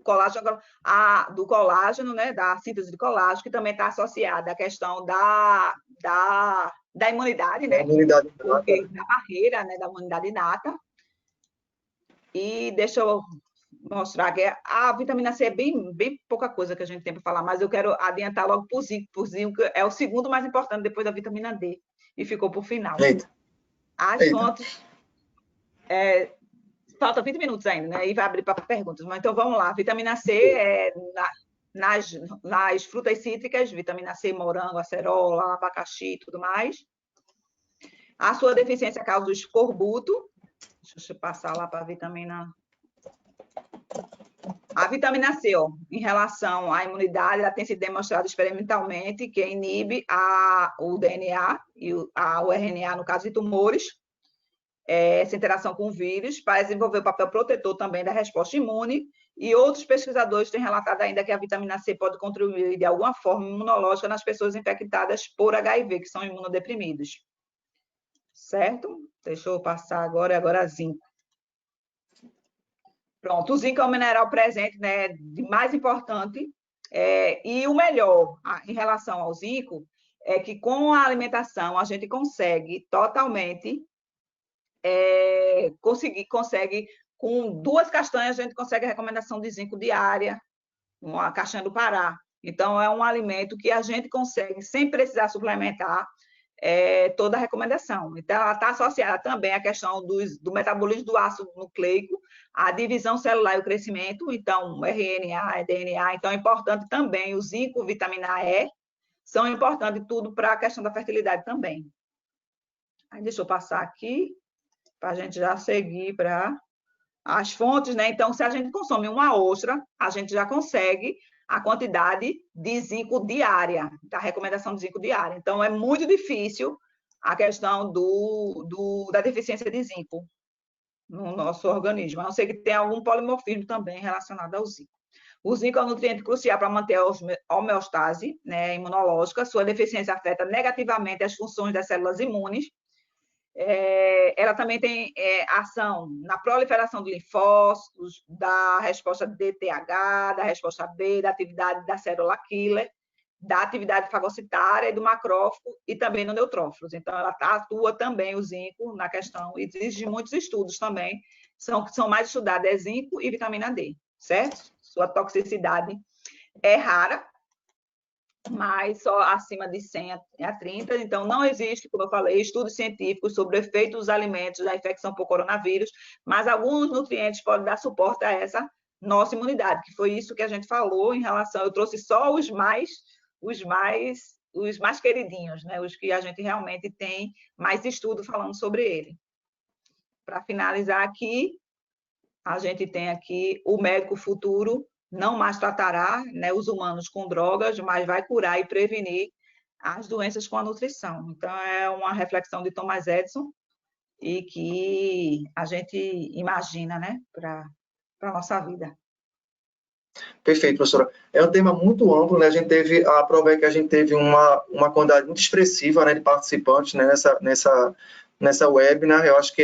colágeno, né, da síntese de colágeno, que também está associada à questão da da imunidade, Da né? imunidade inata. Porque da barreira, né, da imunidade inata. E deixa eu mostrar que a vitamina C é bem pouca coisa que a gente tem para falar, mas eu quero adiantar logo para o zinco. O zinco é o segundo mais importante depois da vitamina D, e ficou para o final. Eita. As fontes... falta 20 minutos ainda, né? E vai abrir para perguntas. Mas então vamos lá. Vitamina C é nas frutas cítricas, vitamina C, morango, acerola, abacaxi e tudo mais. A sua deficiência causa o escorbuto. Deixa eu passar lá para a vitamina... A vitamina C, ó, em relação à imunidade, ela tem sido demonstrada experimentalmente que inibe o DNA e o RNA, no caso de tumores, essa interação com o vírus, para desenvolver o papel protetor também da resposta imune, e outros pesquisadores têm relatado ainda que a vitamina C pode contribuir de alguma forma imunológica nas pessoas infectadas por HIV, que são imunodeprimidos. Certo? Deixa eu passar agora zinco. Pronto, o zinco é um mineral presente, né, de mais importante, e o melhor em relação ao zinco é que com a alimentação a gente consegue totalmente consegue com 2 castanhas a gente consegue a recomendação de zinco diária, uma castanha do Pará. Então é um alimento que a gente consegue sem precisar suplementar toda a recomendação. Então, ela está associada também à questão do metabolismo do ácido nucleico, a divisão celular e o crescimento, então, RNA, DNA, então é importante também o zinco, vitamina E, são importantes tudo para a questão da fertilidade também. Aí, deixa eu passar aqui, para a gente já seguir para as fontes, né? Então, se a gente consome uma ostra, a gente já consegue a quantidade de zinco diária, da recomendação de zinco diária. Então, é muito difícil a questão da deficiência de zinco no nosso organismo, a não ser que tenha algum polimorfismo também relacionado ao zinco. O zinco é um nutriente crucial para manter a homeostase, né, imunológica. Sua deficiência afeta negativamente as funções das células imunes. Ela também tem ação na proliferação de linfócitos, da resposta DTH, da resposta B, da atividade da célula killer, da atividade fagocitária e do macrófago e também no neutrófilos. Então, ela atua também, o zinco, na questão, e exige muitos estudos também, que são mais estudados, é zinco e vitamina D, certo? Sua toxicidade é rara, mas só acima de 100 a 30, então não existe, como eu falei, estudos científicos sobre o efeito dos alimentos da infecção por coronavírus, mas alguns nutrientes podem dar suporte a essa nossa imunidade, que foi isso que a gente falou em relação, eu trouxe só os mais queridinhos, né? Os que a gente realmente tem mais estudo falando sobre ele. Para finalizar aqui, a gente tem aqui o médico futuro não mais tratará, né, os humanos com drogas, mas vai curar e prevenir as doenças com a nutrição. Então, é uma reflexão de Thomas Edison e que a gente imagina, né, para a nossa vida. Perfeito, professora. É um tema muito amplo, né? A prova é que a gente teve uma quantidade muito expressiva, né, de participantes, né, nessa webinar. Eu acho que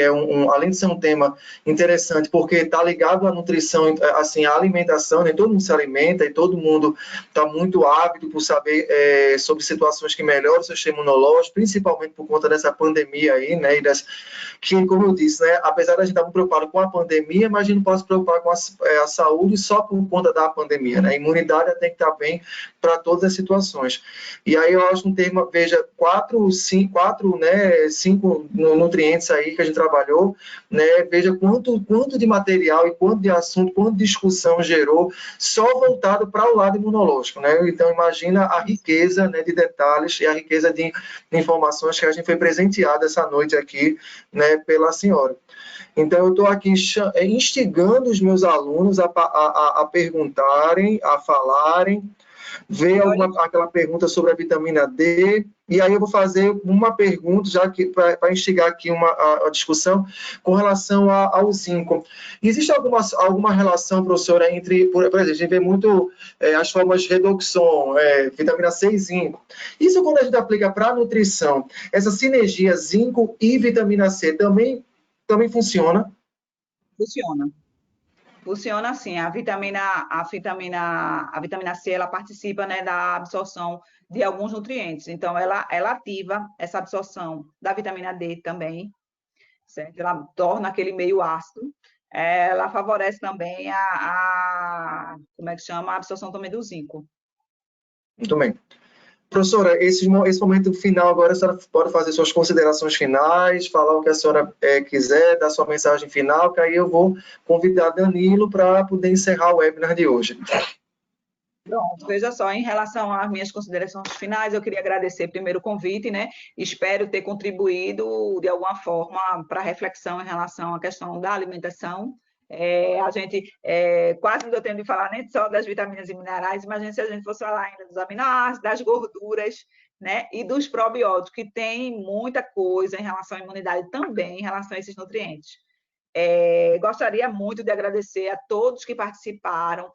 além de ser um tema interessante, porque está ligado à nutrição, assim, à alimentação, né? Todo mundo se alimenta e todo mundo está muito ávido por saber sobre situações que melhoram o seu sistema imunológico, principalmente por conta dessa pandemia aí, né? Que, como eu disse, né, apesar de a gente estar muito preocupado com a pandemia, mas a gente não pode se preocupar com a saúde só por conta da pandemia, né? A imunidade tem que estar bem para todas as situações. E aí eu acho um tema, veja, 5 nutrientes aí que a gente trabalhou, né? Veja quanto de material e quanto de assunto, quanto de discussão gerou, só voltado para o lado imunológico, né? Então, imagina a riqueza, né, de detalhes e a riqueza de informações que a gente foi presenteada essa noite aqui, né, pela senhora. Então, eu estou aqui instigando os meus alunos a perguntarem, a falarem, ver aquela pergunta sobre a vitamina D, e aí eu vou fazer uma pergunta, já que para instigar aqui a discussão, com relação ao zinco. Existe alguma relação, professora, entre, por exemplo, a gente vê muito as formas de redoxon, vitamina C e zinco. Isso quando a gente aplica para a nutrição, essa sinergia zinco e vitamina C também funciona? Funciona. Funciona assim, a vitamina C, ela participa, né, da absorção de alguns nutrientes. Então, ela ativa essa absorção da vitamina D também, certo? Ela torna aquele meio ácido. Ela favorece também como é que chama? A absorção também do zinco. Muito bem. Professora, esse momento final agora, a senhora pode fazer suas considerações finais, falar o que a senhora quiser, dar sua mensagem final, que aí eu vou convidar Danilo para poder encerrar o webinar de hoje. Pronto, veja só, em relação às minhas considerações finais, eu queria agradecer primeiro o convite, né? Espero ter contribuído de alguma forma para a reflexão em relação à questão da alimentação. A gente quase não deu tempo de falar nem só das vitaminas e minerais, imagina se a gente fosse falar ainda dos aminoácidos, das gorduras, né? E dos probióticos, que tem muita coisa em relação à imunidade também, em relação a esses nutrientes. Gostaria muito de agradecer a todos que participaram.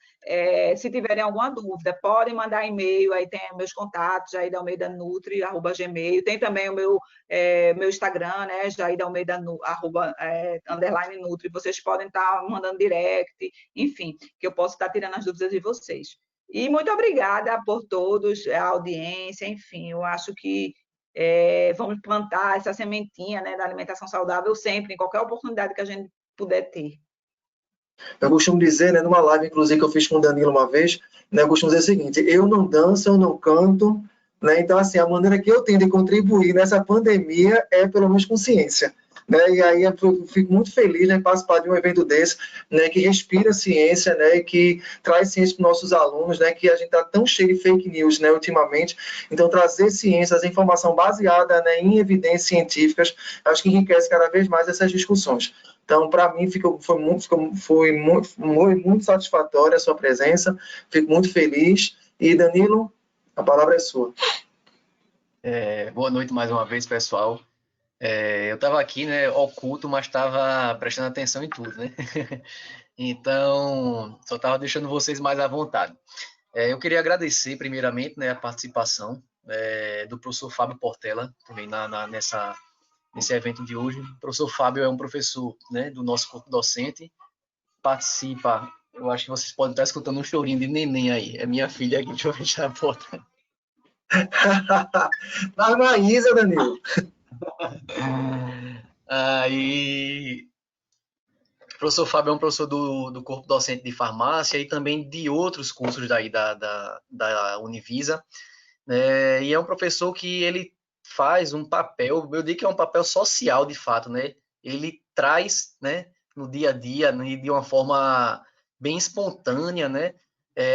Se tiverem alguma dúvida, podem mandar e-mail, aí tem meus contatos, jaidealmeidanutri@gmail, tem também o meu Instagram, né, jaidealmeida, _ nutri, vocês podem estar mandando direct, enfim, que eu posso estar tirando as dúvidas de vocês. E muito obrigada por todos, a audiência, enfim, eu acho que vamos plantar essa sementinha, né, da alimentação saudável sempre, em qualquer oportunidade que a gente puder ter. Eu costumo dizer, né, numa live, inclusive, que eu fiz com o Danilo uma vez, né, eu costumo dizer o seguinte: eu não danço, eu não canto, né, então, assim, a maneira que eu tenho de contribuir nessa pandemia é, pelo menos, com ciência. Né, e aí eu fico muito feliz, né, participar de um evento desse, né, que respira ciência, né, e que traz ciência para os nossos alunos, né, que a gente está tão cheio de fake news, né, ultimamente. Então, trazer ciência, essa informação baseada, né, em evidências científicas, acho que enriquece cada vez mais essas discussões. Então, para mim, foi muito satisfatória a sua presença, fico muito feliz. E, Danilo, a palavra é sua. Boa noite mais uma vez, pessoal. Eu estava aqui, né, oculto, mas estava prestando atenção em tudo, né? Então, só estava deixando vocês mais à vontade. Eu queria agradecer, primeiramente, né, a participação do professor Fábio Portela, também nesse evento de hoje. O professor Fábio é um professor, né, do nosso corpo docente, participa, eu acho que vocês podem estar escutando um chorinho de neném aí, é minha filha aqui, deixa eu fechar a porta. Vai, Maísa, Danilo. Aí, o professor Fábio é um professor do corpo docente de farmácia e também de outros cursos daí da Univisa, né? E é um professor que ele faz um papel, eu digo que é um papel social de fato, né? Ele traz, né, no dia a dia, né, de uma forma bem espontânea, né,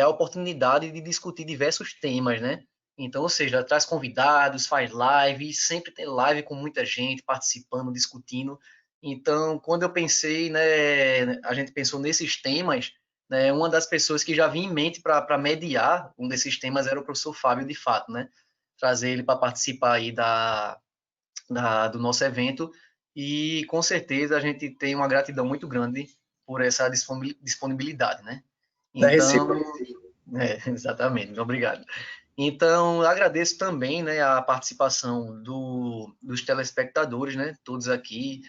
a oportunidade de discutir diversos temas, né? Então, ou seja, traz convidados, faz live, sempre tem live com muita gente participando, discutindo. Então, quando eu pensei, né, a gente pensou nesses temas, né, uma das pessoas que já vinha em mente para mediar um desses temas era o professor Fábio, de fato, né? Trazer ele para participar aí do nosso evento e, com certeza, a gente tem uma gratidão muito grande por essa disponibilidade, né? Então, exatamente, muito obrigado. Então, agradeço também, né, a participação dos telespectadores, né, todos aqui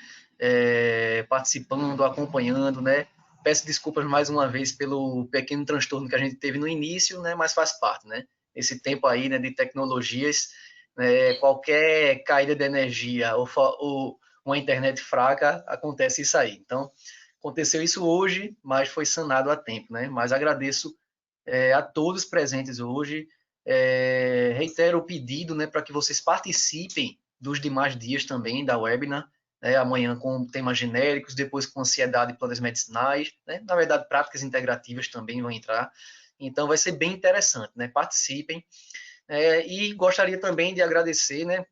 participando, acompanhando, né. Peço desculpas mais uma vez pelo pequeno transtorno que a gente teve no início, né, mas faz parte, né. Esse tempo aí, né, de tecnologias, qualquer caída de energia ou uma internet fraca, acontece isso aí. Então, aconteceu isso hoje, mas foi sanado a tempo, né. Mas agradeço a todos presentes hoje. Reitero o pedido, né, para que vocês participem dos demais dias também da webinar, né, amanhã com temas genéricos, depois com ansiedade e plantas medicinais, né, na verdade práticas integrativas também vão entrar, então vai ser bem interessante, né, participem, e gostaria também de agradecer, né,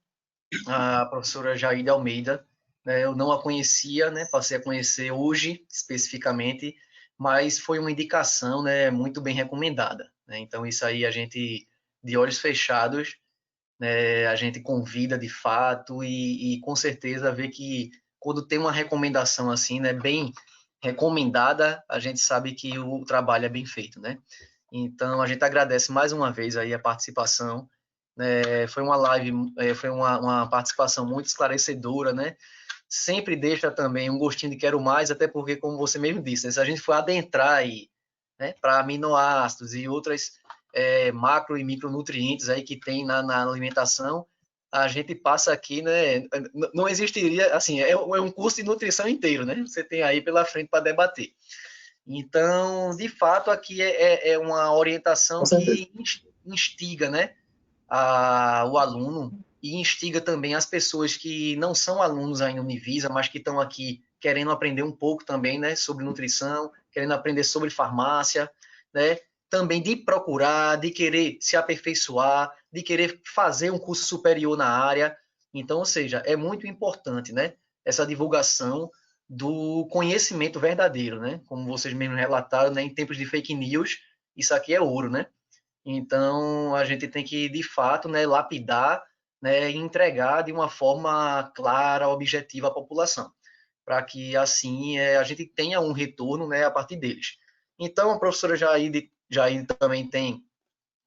a professora Jaide Almeida, né, eu não a conhecia, né, passei a conhecer hoje especificamente, mas foi uma indicação, né, muito bem recomendada, né, então isso aí a gente de olhos fechados, né, a gente convida de fato e com certeza vê que quando tem uma recomendação assim, né, bem recomendada, a gente sabe que o trabalho é bem feito, né? Então a gente agradece mais uma vez aí a participação, né? Foi uma live, foi uma participação muito esclarecedora, né? Sempre deixa também um gostinho de quero mais, até porque, como você mesmo disse, né, se a gente for adentrar aí, né, para aminoácidos e outras macro e micronutrientes aí que tem na alimentação, a gente passa aqui, né? Não existiria, assim, é um curso de nutrição inteiro, né? Você tem aí pela frente para debater. Então, de fato, aqui é uma orientação que instiga, né, o aluno e instiga também as pessoas que não são alunos ainda Univisa, mas que estão aqui querendo aprender um pouco também, né, sobre nutrição, querendo aprender sobre farmácia, né, também de procurar, de querer se aperfeiçoar, de querer fazer um curso superior na área. Então, ou seja, é muito importante, né, essa divulgação do conhecimento verdadeiro, né? Como vocês mesmos relataram, né, em tempos de fake news, isso aqui é ouro, né? Então, a gente tem que, de fato, né, lapidar, né, e entregar de uma forma clara, objetiva à população, para que, assim, a gente tenha um retorno, né, a partir deles. Então, a professora Jaide também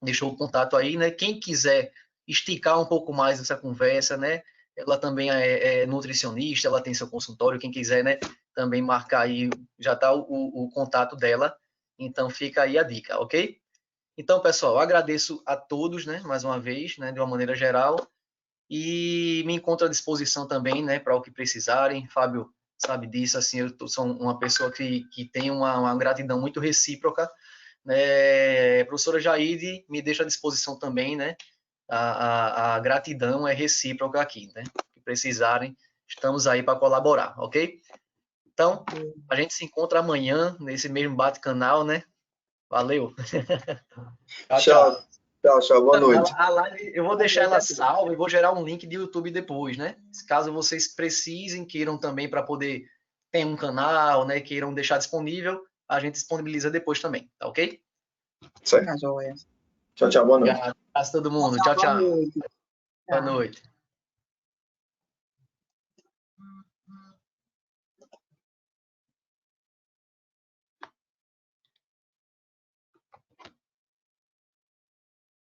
deixou o contato aí, né? Quem quiser esticar um pouco mais essa conversa, né? Ela também é nutricionista, ela tem seu consultório, quem quiser, né? Também marcar aí, já está o contato dela. Então, fica aí a dica, ok? Então, pessoal, agradeço a todos, né? Mais uma vez, né? De uma maneira geral. E me encontro à disposição também, né? Para o que precisarem. Fábio sabe disso, assim, eu sou uma pessoa que tem uma gratidão muito recíproca, né? A professora Jaide me deixa à disposição também, né? A gratidão é recíproca aqui, né? Se precisarem, estamos aí para colaborar, ok? Então, a gente se encontra amanhã nesse mesmo bate-canal, né? Valeu. Tchau, boa noite. A live, eu vou deixar ela salva e vou gerar um link de YouTube depois, né? Caso vocês precisem, queiram também para poder ter um canal, né? Queiram deixar disponível, a gente disponibiliza depois também, tá ok? Certo. Tchau, boa noite. Obrigado a todo mundo. Tchau. Boa noite.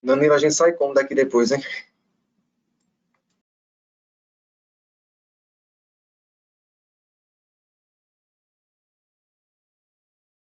Danilo, a gente sai como daqui depois, hein?